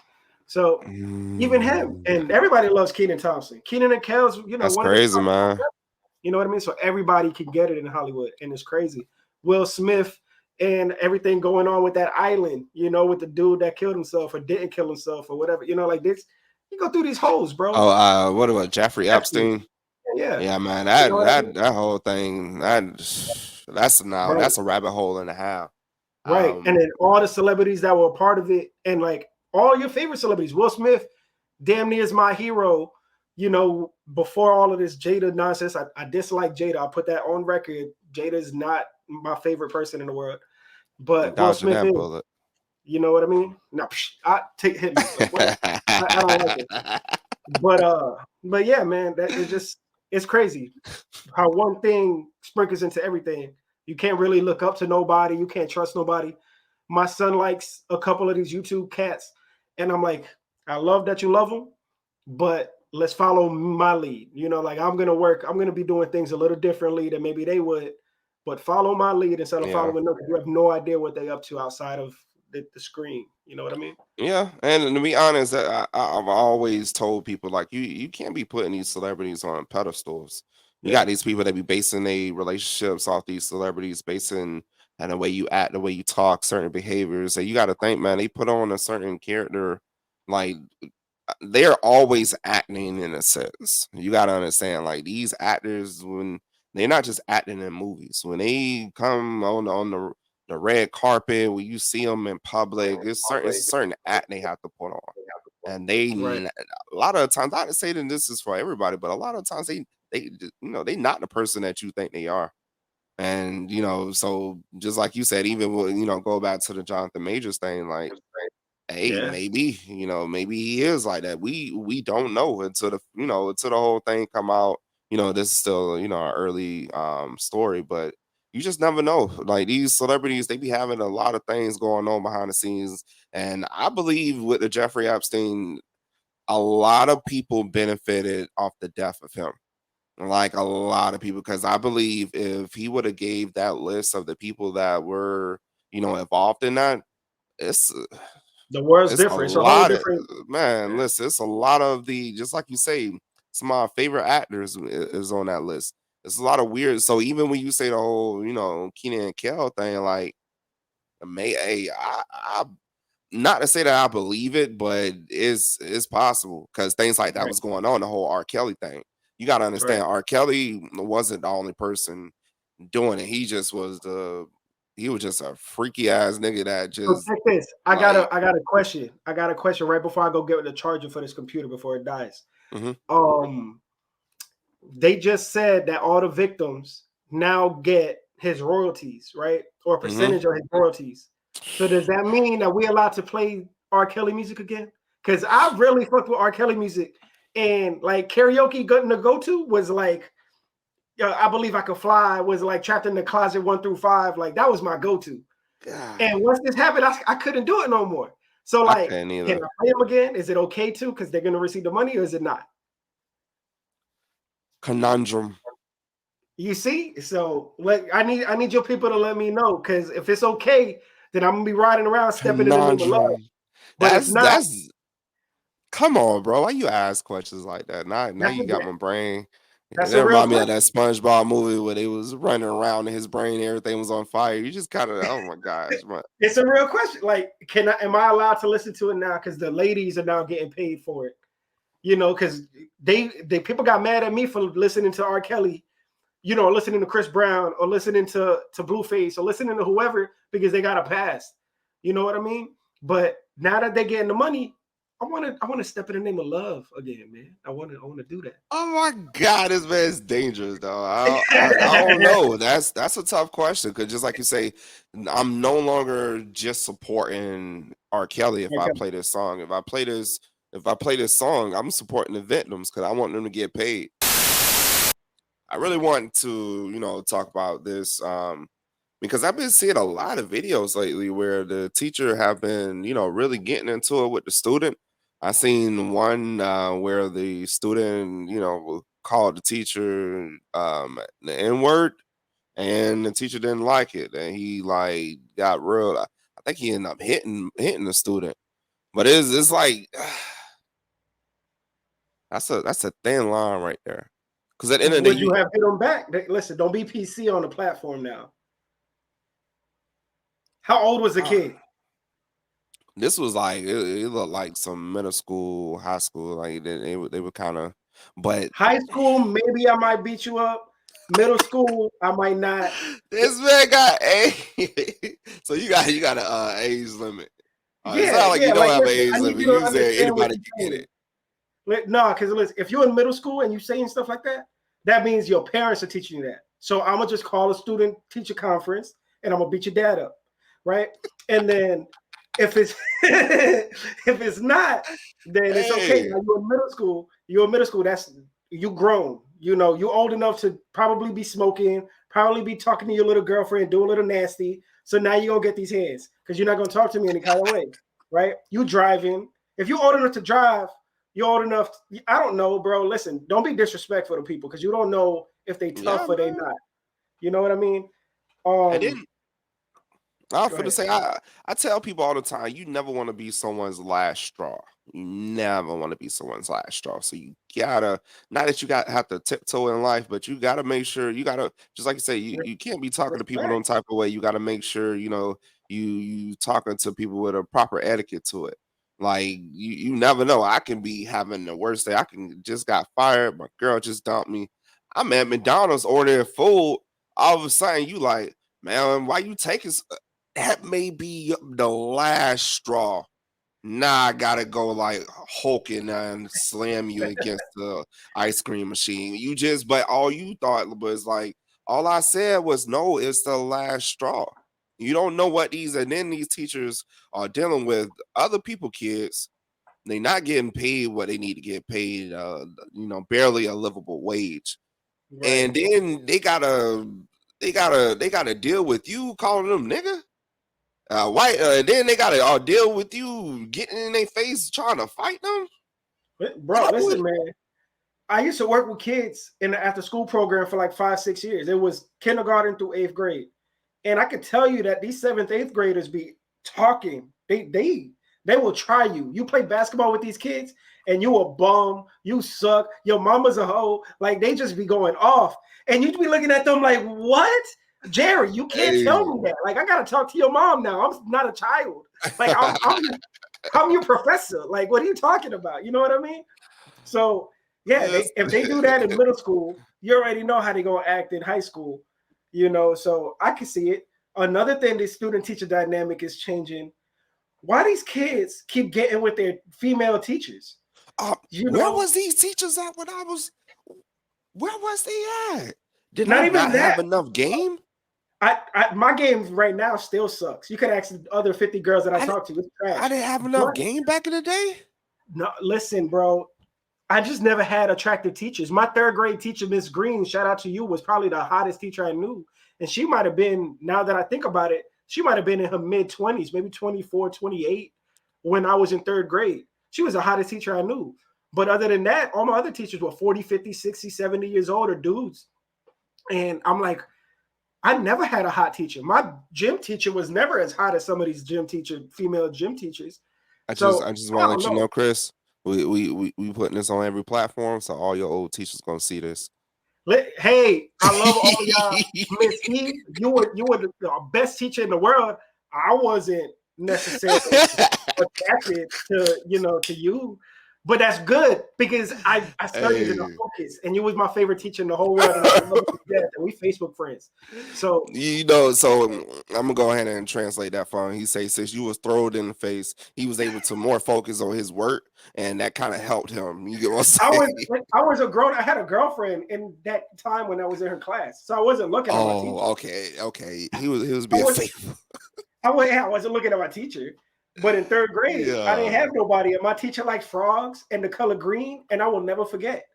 So even him Mm, and everybody loves Keenan Thompson. Keenan and Kel's, that's one of the crazy, top. man. You know what I mean? So everybody can get it in Hollywood, and it's crazy. Will Smith and everything going on with that island, with the dude that killed himself or didn't kill himself or whatever, like this. You go through these holes, bro. Oh, what about Jeffrey Epstein. Epstein? Yeah. Yeah, man. You That know what I that mean? that whole thing. Right. That's a rabbit hole and a half. Right. And Um, then all the celebrities that were a part of it, and like all your favorite celebrities, Will Smith, damn near is my hero. Before all of this Jada nonsense, I dislike Jada. I put that on record. Jada is not my favorite person in the world, but Will dodging Smith that is. bullet. You know what I mean? No, I take hit me. Like what? I don't like it. But yeah, man, that it's crazy how one thing sprinkles into everything. You can't really look up to nobody. You can't trust nobody. My son likes a couple of these YouTube cats, and I'm like, I love that you love them, but let's follow my lead. Like I'm gonna work. I'm gonna be doing things a little differently than maybe they would, but follow my lead instead of Yeah. following them. You have no idea what they up to outside of the screen. You know what I mean? Yeah, and to be honest, I've always told people like you can't be putting these celebrities on pedestals. You Yeah. got these people that be basing their relationships off these celebrities, basing and the way you act, the way you talk, certain behaviors. And you got to think, man, they put on a certain character, like they're always acting in a sense. You got to understand, like these actors when they're not just acting in movies, when they come on the red carpet, when you see them in public, it's a certain act they have to put on, and Right. a lot of times, not to say that this is for everybody, but a lot of times they not the person that you think they are. And so just like you said, even when go back to the Jonathan Majors thing, like hey, Yeah. maybe he is like that. We don't know until until the whole thing come out. This is still, an early story, but you just never know. Like these celebrities, they be having a lot of things going on behind the scenes. And I believe with the Jeffrey Epstein, a lot of people benefited off the death of him. Like a lot of people, because I believe if he would have gave that list of the people that were, involved in that, it's The world's it's a different. It's a whole lot of different. man, Yeah. listen, it's a lot of the just like you say, some of my favorite actors is on that list. It's a lot of weird. So even when you say the whole, Keenan and Kel thing, like hey, I not to say that I believe it, but it's possible because things like that Right. was going on, the whole R. Kelly thing. You gotta Right. understand, R. Kelly wasn't the only person doing it. He just was the he was just a freaky ass nigga that So just check this. like. I got a question. I got a question right before I go get the charger for this computer before it dies. Mm-hmm, Um, they just said that all the victims now get his royalties, right? Or a mm-hmm. percentage of his royalties. So does that mean that we allowed to play R. Kelly music again? Because I really fucked with R. Kelly music, and like karaoke going to go to was like, I Believe I Could Fly was like Trapped in the Closet 1 through 5. Like that was my go-to. God, And once this happened, I couldn't do it no more. So I like, couldn't can either. I play them again? Is it okay to? Because they're gonna receive the money, or is it not? Conundrum. You see, so I need your people to let me know, because if it's okay, then I'm gonna be riding around stepping in the name of love. Conundrum. But if not, That's come on, bro. Why you ask questions like that? Now that's you got my brain. that's That a real remind me of question. that SpongeBob movie where they was running around in his brain, everything was on fire. You just kind of, oh my gosh, It's a real question. Like, am I allowed to listen to it now? Because the ladies are now getting paid for it. You know, because they people got mad at me for listening to R. Kelly, you know, listening to Chris Brown, or listening to Blueface, or listening to whoever, because they got a pass. You know what I mean? But now that they're getting the money, I want to step in the name of love again, man. I want to do Oh my God, this man is dangerous, though. I don't that. know. That's a tough question because just like you say, I'm no longer just supporting R. Kelly if I play this song. If I play this song, I'm supporting the victims because I want them to get paid. I really want to, talk about this because I've been seeing a lot of videos lately where the teacher have been, really getting into it with the student. I seen one where the student, called the teacher the N word, and the teacher didn't like it, and he like got real. I think he ended up hitting the student, but it's like that's a thin line right there. Because at the end of the Would day, you have hit them back? Listen, don't be PC on the platform now. How old was the you, kid? this was like it looked like some middle school, high school. Like they were kind of, but High school, maybe I might beat you up. Middle school, I might not. this man got a. So you got a age limit. It's Yeah, not like yeah. you don't Like, have an listen, age I need limit. you to You say understand what anybody you're can get saying. it. No, because listen, if you're in middle school and you're saying stuff like that, that means your parents are teaching you that. So I'm gonna just call a student teacher conference, and I'm gonna beat your dad up, right? And then if it's if it's not, then it's okay. Hey, Now you're in middle school. You're in middle school. That's you grown. You know, you're old enough to probably be smoking, probably be talking to your little girlfriend, doing a little nasty. So now you're gonna get these hands because you're not gonna talk to me any kind of way, right? You driving. If you're old enough to drive, you're old enough. I don't know, bro. Listen, don't be disrespectful to people because you don't know if they yeah, tough or they man. not. You know what I mean? And then I was Go finna ahead. say, I tell people all the time, you never want to be someone's last straw. You never want to be someone's last straw. So you gotta, not that you got have to tiptoe in life, but you gotta make sure you gotta, just like you say, you can't be talking to people no Respect. type of way. You gotta make sure you talking to people with a proper etiquette to it. Like you never know. I can be having the worst day. I can just got fired. My girl just dumped me. I'm at McDonald's ordering food. All of a sudden, you like, man, why you taking? That may be the last straw. Nah, I gotta go like hulking and slam you against the ice cream machine. But all you thought was like, all I said was, no, it's the last straw. You don't know what and then these teachers are dealing with other people, kids. They not getting paid what they need to get paid, barely a livable wage. Right. And then they gotta deal with you calling them nigga. White, then they gotta deal with you getting in their face trying to fight them. Bro, That listen, would, man. I used to work with kids in the after school program for like 5, 6 years. It was kindergarten through 8th grade. And I could tell you that these 7th, 8th graders be talking. They will try you. You play basketball with these kids and you a bum, you suck, your mama's a hoe. Like they just be going off. And you'd be looking at them like, what? Jerry, you can't tell hey, me that. Like I gotta talk to your mom now. I'm not a child. Like I'm your professor. Like, what are you talking about? You know what I mean? So yeah, this, if they do that in middle school, you already know how they're gonna act in high school, you know. So I can see it. Another thing, the student teacher dynamic is changing. Why these kids keep getting with their female teachers? You Where know, was these teachers at when I was? Where was they at? Did I not even not have that. enough game? My game right now still sucks. You could ask the other 50 girls that I I, di- talk to. It's I trash. didn't have enough But game back in the day. no, listen, bro. I just never had attractive teachers. My third grade teacher, Miss Green, shout out to you, was probably the hottest teacher I knew. And she might have been, now that I think about it, she might have been in her mid 20s, maybe 24, 28 when I was in third grade. She was the hottest teacher I knew. But other than that, all my other teachers were 40, 50, 60, 70 years old or dudes. And I'm like, I never had a hot teacher. My gym teacher was never as hot as some of these female gym teachers. I So just I want to don't let you know. know, Chris. We putting this on every platform, so all your old teachers gonna see this. Hey, I love all y'all. Miss Eve, you were the best teacher in the world. I wasn't necessarily attracted to to you, but that's good because I studied in a Hey. focus, and you was my favorite teacher in the whole world, and I love you to death, and we Facebook friends. So So I'm gonna go ahead and translate that for him. He say since you was thrown in the face, he was able to more focus on his work, and that kind of helped him. You get what I'm I saying? was I was a grown. I had a girlfriend in that time when I was in her class, so I wasn't looking at my teacher. Oh, okay. He was I being was faithful. I wasn't looking at my teacher. But in third grade, I didn't Yeah. have nobody, and my teacher liked frogs and the color green, and I will never forget.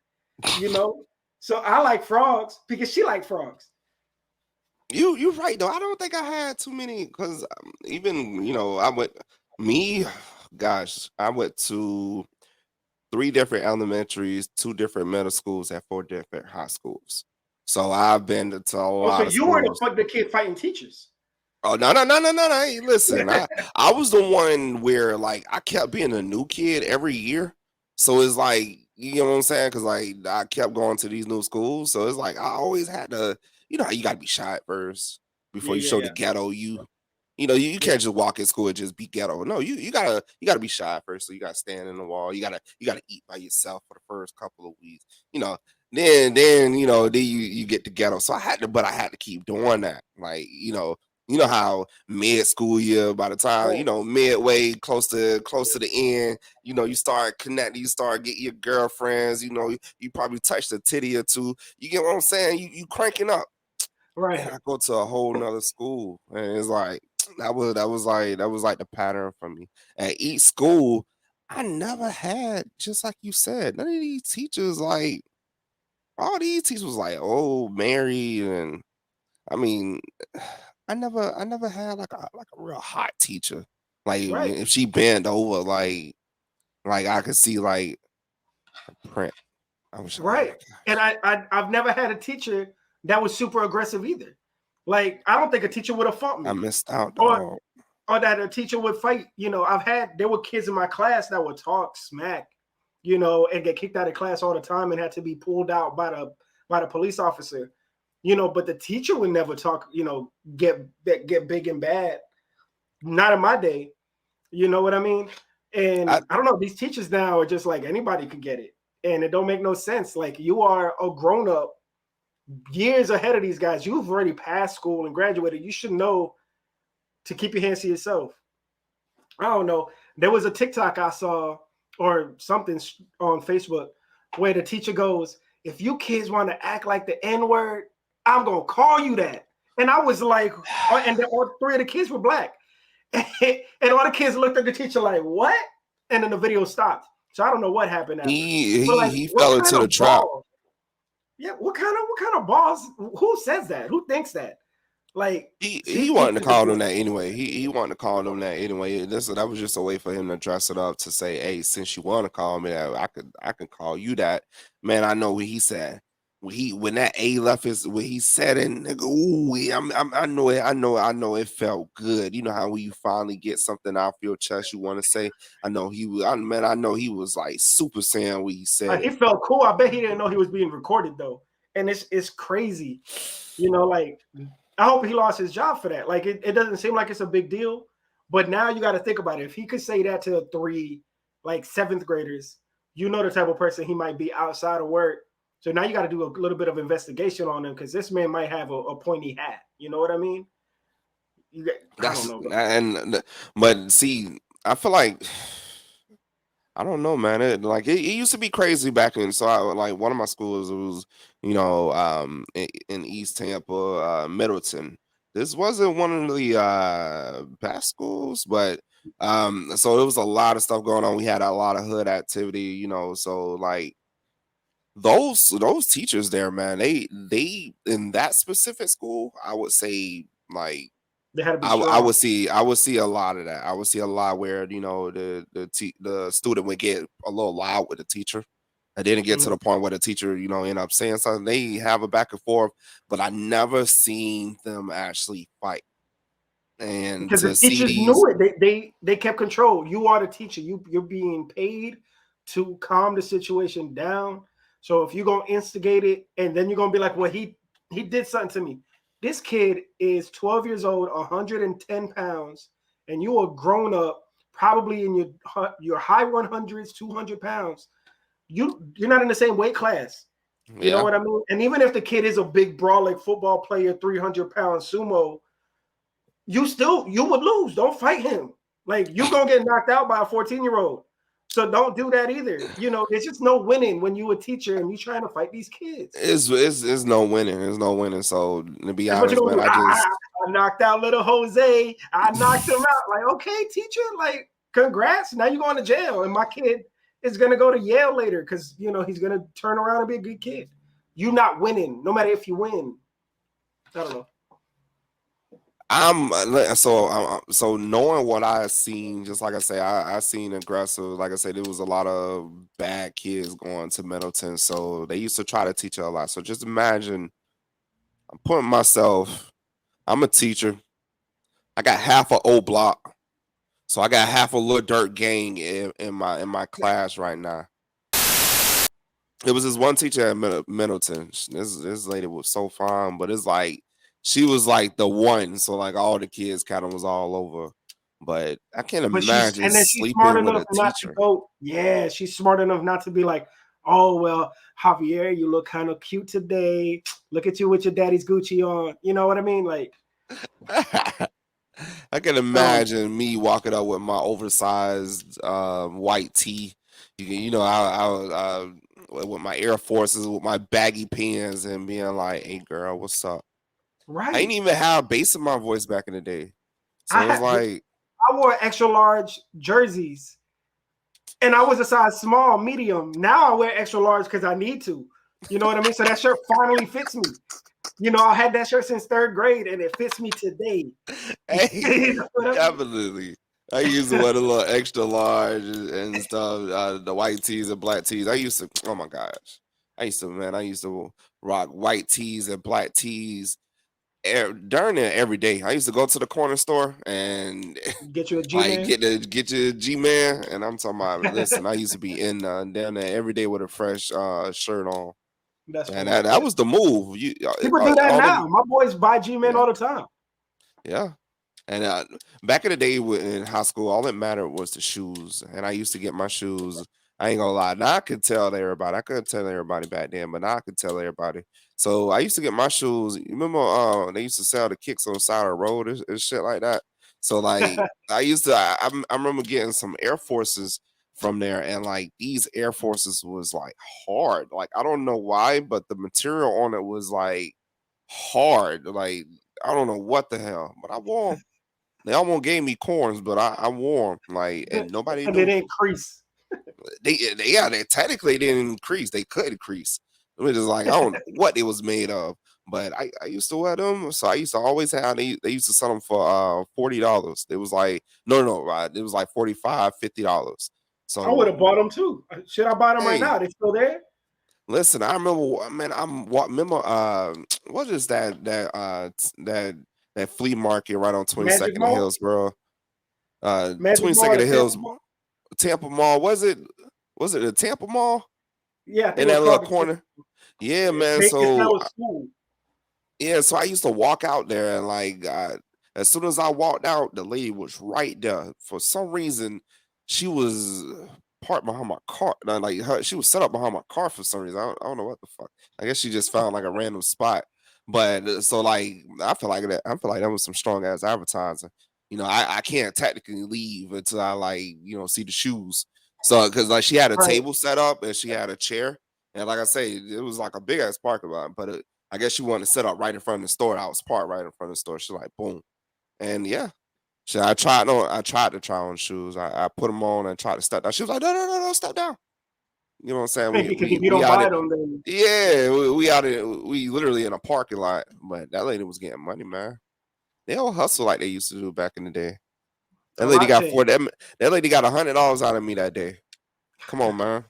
You know, so I like frogs because she liked frogs. You right though. I don't think I had too many because even I went me. Gosh, I went to three different elementaries, two different middle schools, and four different high schools. So I've been to a Oh, so lot of you were schools. the kid fighting teachers. Oh no! Hey, listen, I was the one where like I kept being a new kid every year, so it's like you know what I'm saying? Because like I kept going to these new schools, so it's like I always had to, how you got to be shy at first Yeah, before you yeah, show the yeah, ghetto you. You yeah. can't just walk in school and just be ghetto. No, you gotta be shy at first. So you gotta stand in the wall. You gotta eat by yourself for the first couple of weeks. You know, then you get the ghetto. So I had to keep doing that. Like, you know how mid school year by the time, Right, midway close to the end, you start connecting, you start getting your girlfriends, you probably touched a titty or two. You get what I'm saying? You cranking up. And right, I go to a whole nother school, and it's like that was like the pattern for me. At each school, I never had, just like you said, none of these teachers like all these teachers was like old, married, and I mean, I never had like a real hot teacher. Like right, if she bent over, like I could see like a print. I was oh my right. And gosh, I've never had a teacher that was super aggressive either. Like I don't think a teacher would have fought I me, missed out, or dog. that a teacher would fight. There were kids in my class that would talk smack, and get kicked out of class all the time and had to be pulled out by the police officer. But the teacher would never talk, get big and bad. Not in my day. You know what I mean? I And I don't know, these teachers now are just like anybody could get it. And it don't make no sense. Like you are a grown up years ahead of these guys. You've already passed school and graduated. You should know to keep your hands to yourself. I don't know. There was a TikTok I saw or something on Facebook where the teacher goes, if you kids want to act like the N word, I'm going to call you that. And I was like, and all three of the kids were black. And all the kids looked at the teacher like, what? And then the video stopped. So I don't know what happened after. he But he like, he what fell kind into the of trap. balls? Yeah, what kind of balls? Who says that? Who thinks that? Like He these wanted to teachers are call them just that anyway. He wanted to call them that anyway. That was just a way for him to dress it up to say, "Hey, since you want to call me that, I can call you that." Man, I know what he said. When that A left his when he said it, nigga, ooh, yeah, I know it. I know it felt good. You know how when you finally get something off your chest you want to say. I know he was. I know he was like super saying when he said he it. felt cool. I bet he didn't know he was being recorded though. And it's crazy. Like I hope he lost his job for that. Like it doesn't seem like it's a big deal. But now you got to think about it. If he could say that to three, like seventh graders, the type of person he might be outside of work. So now you got to do a little bit of investigation on him because this man might have a pointy hat. You know what I mean? You get, I don't That's know, bro. and but see, I feel like I don't know, man. It used to be crazy back in. So I like one of my schools. It was in East Tampa, Middleton. This wasn't one of the best schools, but so it was a lot of stuff going on. We had a lot of hood activity, So like those teachers there, man, they in that specific school, I would say like They had to be I would strong. see a lot of that. I would see a lot where the student would get a little loud with the teacher. I didn't get to Mhm. the point where the teacher end up saying something. They have a back and forth, but I never seen them actually fight. And Because the to see teachers these, knew it. They kept control. You are the teacher. You're being paid to calm the situation down. So if you're gonna instigate it, and then you're gonna be like, "Well, he did something to me." This kid is 12 years old, 110 pounds, and you are grown up, probably in your high 100s, 200 pounds. You're not in the same weight class. You know yeah, what I mean? And even if the kid is a big brawling football player, 300-pound sumo, you would lose. Don't fight him. Like you gonna get knocked out by a 14-year-old. So don't do that either. There's just no winning when you a teacher and you trying to fight these kids. it's no winning. There's no winning. So to be That's what you're honest, gonna man, do. I just I knocked out little Jose. I knocked him out. Like, okay, teacher, like, congrats. Now you're going to jail. And my kid is gonna go to Yale later because he's gonna turn around and be a good kid. You not winning, no matter if you win. I don't know. so knowing what I seen, just like I say, I seen aggressive. Like I said, there was a lot of bad kids going to Middleton, so they used to try to teach her a lot. So just imagine, I'm putting myself. I'm a teacher. I got half a O block, so I got half a little dirt gang in my class right now. It was this one teacher at Middleton. This lady was so fine, but it's like she was like the one. So like all the kids kind of was all over. But I can't But she's imagine and then she's smart sleeping with enough a not to teacher. go. Yeah, she's smart enough not to be like, oh well, Javier, you look kind of cute today. Look at you with your daddy's Gucci on. You know what I mean? Like, I can um, imagine me walking up with my oversized white tee. With my Air Forces, with my baggy pants, and being like, "Hey, girl, what's up?" I right. didn't even have bass in my voice back in the day, I so it was had like, I wore extra large jerseys, and I was a size small, medium. Now I wear extra large because I need to. You know what I mean? So that shirt finally fits me. I had that shirt since third grade, and it fits me today. hey, You know what I mean? definitely. I used to wear the little extra large and stuff, the white tees and black tees. I used to, oh my gosh, I used to rock white tees and black tees darn it every day. I used to go to the corner store and Get you a G like man. get your G man, and I'm talking about. Listen, I used to be in down there every day with a fresh shirt on, That's and funny. that was the move. You People do that all now. them, My boys buy G Men yeah, all the time. yeah. And back in the day in high school, all that mattered was the shoes. And I used to get my shoes. I ain't gonna lie. Now I could tell everybody. I couldn't tell everybody back then, but now I could tell everybody. So I used to get my shoes. You remember they used to sell the kicks on the side of the road and shit like that. So like I remember getting some Air Forces from there, and like these Air Forces was like hard. Like I don't know why, but the material on it was like hard. Like I don't know what the hell, but I wore 'em. They almost gave me corns, but I wore 'em, like, and nobody And they knew. didn't crease. They technically didn't increase. They could increase. It was just like I don't know what it was made of, but I used to wear them. So I used to always have. They used to sell them for $40. It was like no, right? It was like 45, $50. I would have So bought them too. Should I buy them right hey, now? They still there? listen, I remember, man. Remember what is that flea market right on Magic 22nd of Mall? Hillsboro? Magic Mall 22nd at of Tampa Hills, Mall? Tampa Mall. Was it the Tampa Mall Yeah, I think in it was that little called the corner? Yeah, man. It's now So a school. yeah, so I used to walk out there and like as soon as I walked out, the lady was right there. For some reason, she was parked behind my car. She was set up behind my car for some reason. I don't know what the fuck. I guess she just found like a random spot. But so like I feel like that was some strong ass advertising. I can't technically leave until I like see the shoes. So because like she had a Right. table set up and she had a chair, and like I say, it was like a big ass parking lot. But I guess she wanted to set up right in front of the store. I was parked right in front of the store. She's like, boom, and yeah. So I tried. No, I tried to try on shoes. I put them on and tried to step down. She was like, no, no, no, no, step down. You know what I'm saying? We Because we if you we don't out buy it. them, then Yeah, we literally in a parking lot, but that lady was getting money, man. They don't hustle like they used to do back in the day. That a lady lot got changed. that lady got $100 out of me that day. Come on, man.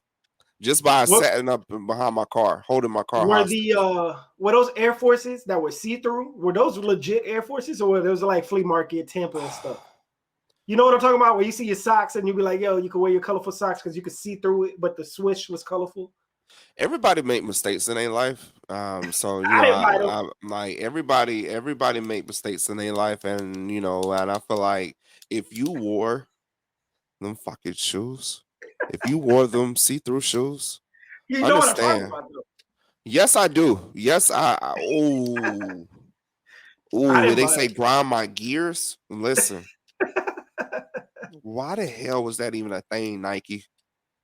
Just by What setting up behind my car, holding my car were hostage. were those Air Forces that were see through? Were those legit Air Forces, or were those like flea market Tampa and stuff? You know what I'm talking about? Where you see your socks and you be like, "Yo, you can wear your colorful socks because you can see through it," but the swish was colorful. Everybody make mistakes in their life. So I didn't buy them. I like everybody make mistakes in their life, and and I feel like if you wore them fucking shoes, if you wore them see-through shoes, You know what I'm talking understand. about, though. Yes, I do. Yes, oh, I oh, didn't they buy say grind my gears. Listen, why the hell was that even a thing, Nike?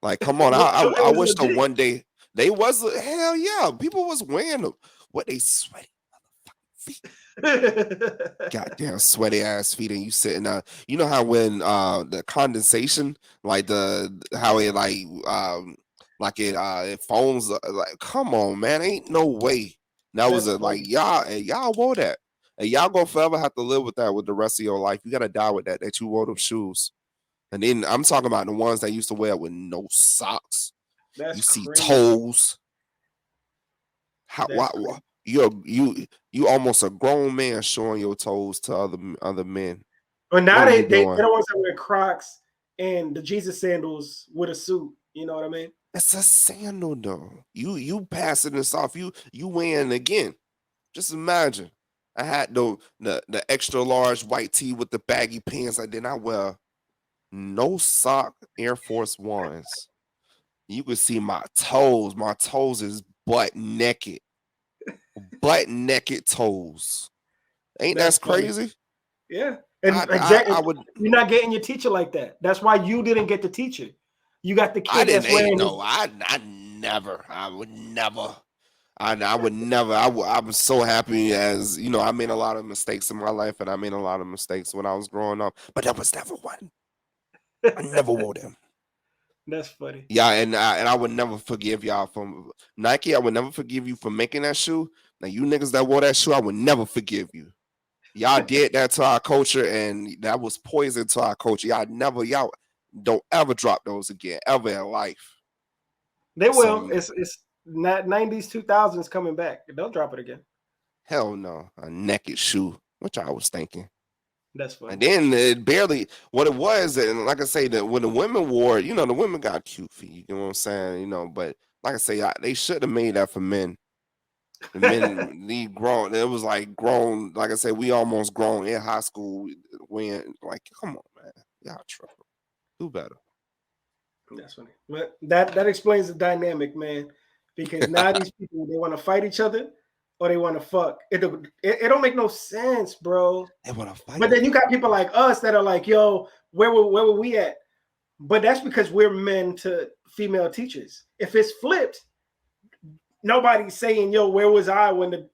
Like, come on. It I was wish the legit. one day they was hell yeah, people was wearing them. What they sweaty feet. Goddamn sweaty ass feet, and you sitting you know how when the condensation, like the how it it foams like come on man, ain't no way. That was That's a like funny. y'all wore that. And y'all gonna forever have to live with that with the rest of your life. You gotta die with that you wore them shoes. And then I'm talking about the ones that used to wear with no socks. That's You see crazy. toes. How That's why crazy. you almost a grown man showing your toes to other men. But What now are you they're doing? the ones that wear Crocs and the Jesus sandals with a suit. You know what I mean? It's a sandal though. You passing this off. You wearing again. Just imagine. I had the extra large white tee with the baggy pants. I did not wear no sock Air Force Ones. You can see my toes. My toes is butt naked. Butt naked toes. Ain't That's that funny. crazy? Yeah. And exactly, I would you're not getting your teacher like that. That's why you didn't get the teacher. You got the I kid didn't that's ain't wearing no his. I never I would never I would never I was so happy as I made a lot of mistakes in my life and I made a lot of mistakes when I was growing up, but that was never one. I never wore them. That's funny. Yeah, and I would never forgive y'all from Nike. I would never forgive you for making that shoe. Now you niggas that wore that shoe, I would never forgive you. Y'all did that to our culture, and that was poison to our culture. Y'all don't ever drop those again, ever in life. They So will. It's not 90s 2000s coming back. They'll drop it again. hell no, a naked shoe, which I was thinking. That's And funny. then it barely what it was, and like I say, that when the women wore it, the women got cute feet. You know what I'm saying? But like I say, they should have made that for men. The men need grown. It was like grown. Like I said, we almost grown in high school. When like, come on, man, y'all trouble. Do better. That's funny. But that explains the dynamic, man. Because now these people they want to fight each other or they want to fuck. It don't make no sense, bro. They want to fight. But then you got people like us that are like, yo, where were we at? But that's because we're men to female teachers. If it's flipped, nobody's saying, yo, where was I when the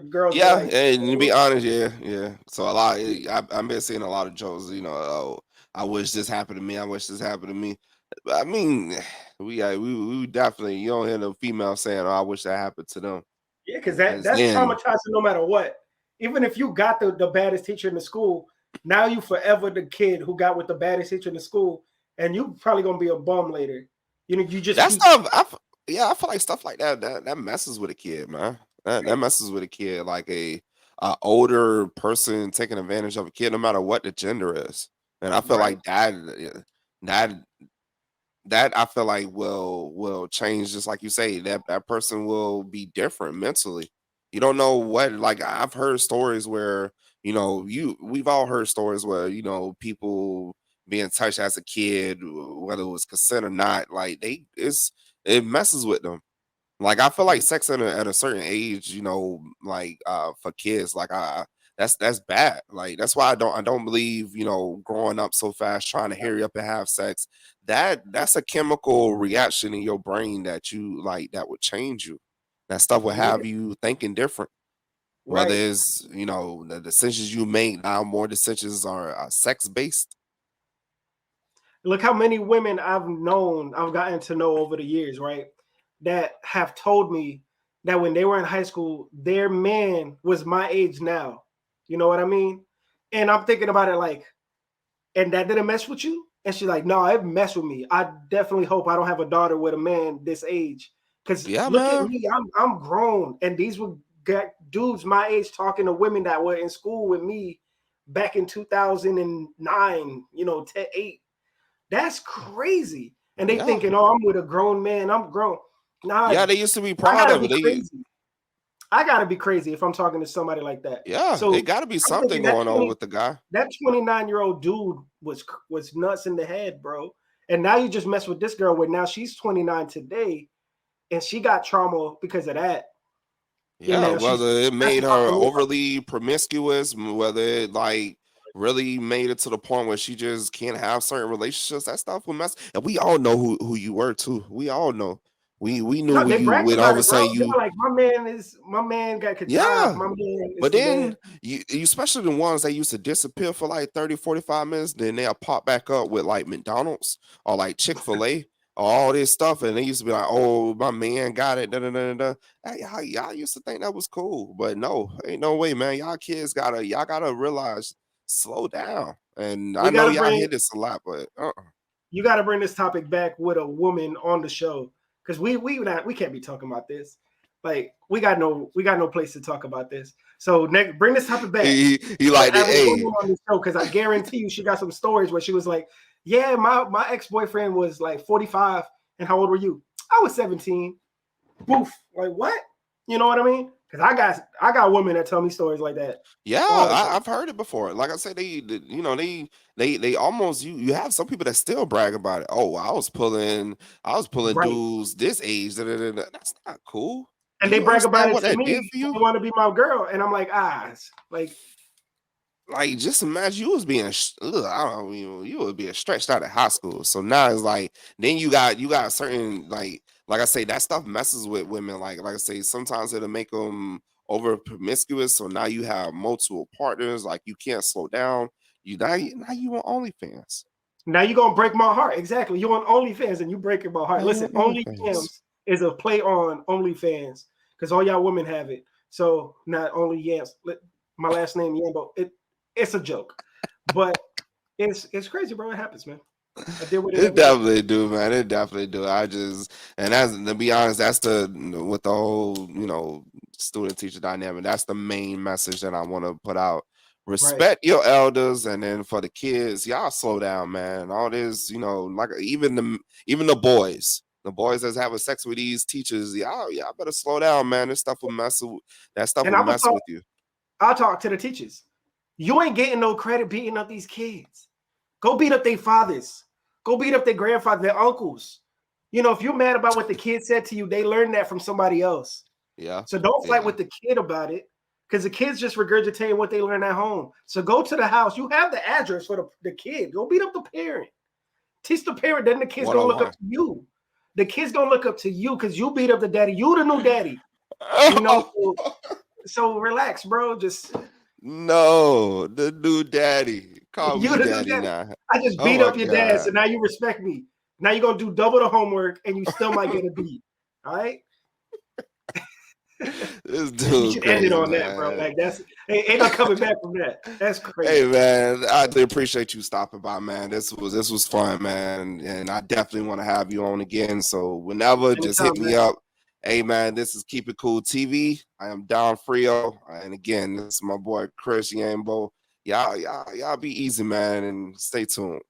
girls were Yeah, like, and to be honest, yeah. So a lot, I've been seeing a lot of jokes. Oh, I wish this happened to me. I wish this happened to me. I mean, we definitely you don't hear the female saying, "Oh, I wish that happened to them." yeah, because Because that's then traumatizing no matter what. Even if you got the baddest teacher in the school, now you forever the kid who got with the baddest teacher in the school, and you probably gonna be a bum later. You just that keep stuff, yeah, I feel like stuff like that messes with a kid, man. That messes with a kid, like a older person taking advantage of a kid, no matter what the gender is. And I feel right. like that that I feel like will change, just like you say, that person will be different mentally. You don't know what, like I've heard stories where, we've all heard stories where, people being touched as a kid, whether it was consent or not, like it messes with them. Like I feel like sex at a certain age, like for kids, like that's bad. Like that's why I don't believe growing up so fast trying to hurry up and have sex. That's a chemical reaction in your brain that you like that would change you. That stuff would Yeah, have you thinking different. Whether right. it's the decisions you make now, more decisions are sex based. Look how many women I've gotten to know over the years, right? That have told me that when they were in high school, their man was my age now. You know what I mean? And I'm thinking about it like, and that didn't mess with you? And she's like, no, it messed with me. I definitely hope I don't have a daughter with a man this age. Because Yeah, look at man. me, I'm grown. And these were dudes my age talking to women that were in school with me back in 2009, 10, 8. That's crazy. And they Yeah. thinking, oh, I'm with a grown man. I'm grown. Nah, Yeah, they used to be I proud gotta of be it. They crazy. I gotta be crazy if I'm talking to somebody like that. Yeah, it So gotta be I'm something thinking that going on with the guy. 29-year-old dude was nuts in the head, bro. And now you just mess with this girl where now she's 29 today and she got trauma because of that. And Yeah, now she's whether it that's made her fucking me up. overly promiscuous, whether it like really made it to the point where she just can't have certain relationships, that stuff will mess. And we all know who you were too. We all know. We knew No, they bragged when all about of a it, bro. sudden They you were like, my man got could drive, yeah. my man is But to that. then you especially the ones that used to disappear for like 30, 45 minutes, then they'll pop back up with like McDonald's or like Chick-fil-A or all this stuff. And they used to be like, oh, my man got it. Da, da, da, da. Hey, y'all used to think that was cool. But no, ain't no way, man. Y'all gotta realize, slow down. And I We know gotta y'all bring hear this a lot, but you got to bring this topic back with a woman on the show because we can't be talking about this. Like we got no place to talk about this. So next, bring this topic back. he like Have it. a Hey, woman on the show because I guarantee you she got some stories where she was like, "Yeah, my ex boyfriend was like 45, and how old were you? I was 17." Boof, like what? You know what I mean? Because I got women that tell me stories like that yeah, all the time. I've heard it before. Like I said, they almost you have some people that still brag about it. Oh, I was pulling Right. dudes this age. Da, da, da, da. That's not cool. Do And they you brag about understand it what to that did me. for you? They want to be my girl, and I'm like, like Like, just imagine you was being, I don't know, you was being stretched out of high school. So now it's like, then you got certain like I say, that stuff messes with women. Like I say, sometimes it'll make them over promiscuous. So now you have multiple partners. Like you can't slow down. Now you on OnlyFans. now you're gonna break my heart. Exactly. You on OnlyFans and you breaking my heart. Now you Listen, on OnlyFans. OnlyFans is a play on OnlyFans because all y'all women have it. So not only Yams, my last name Yambo. It's a joke, but it's crazy, bro. It happens, man. I deal with it It every day. definitely do, man. It definitely do. And that's to be honest, that's with the whole, student teacher dynamic. That's the main message that I want to put out. Right. Respect your elders, and then for the kids, y'all slow down, man. All this, like even the boys that's having sex with these teachers, y'all better slow down, man. This stuff will that stuff And will I will mess talk. with you. I'll talk to the teachers. You ain't getting no credit beating up these kids. Go beat up their fathers. Go beat up their grandfathers, their uncles. If you're mad about what the kid said to you, they learned that from somebody else. Yeah, So don't fight yeah. with the kid about it because the kid's just regurgitating what they learned at home. So go to the house. You have the address for the kid. Go beat up the parent. Teach the parent, then the kid's One going to on look up one. to you. The kid's going to look up to you because you beat up the daddy. You the new daddy. So, so relax, bro. Just No, the new daddy. Call you me the new daddy daddy. now. I just Oh beat my up your dad, so god. now you respect me. Now you're gonna do double the homework, and you still might get a beat. All right. This You dude should end it crazy, on that, bro. man. Like that's ain't no coming back from that. That's Hey crazy. man, I do appreciate you stopping by, man. This was fun, man. And I definitely want to have you on again. So whenever, just hit Anytime, me man. up. Hey man, this is Keep It Cool TV. I am Don Frio. And again, this is my boy Chris Yambo. Y'all be easy, man, and stay tuned.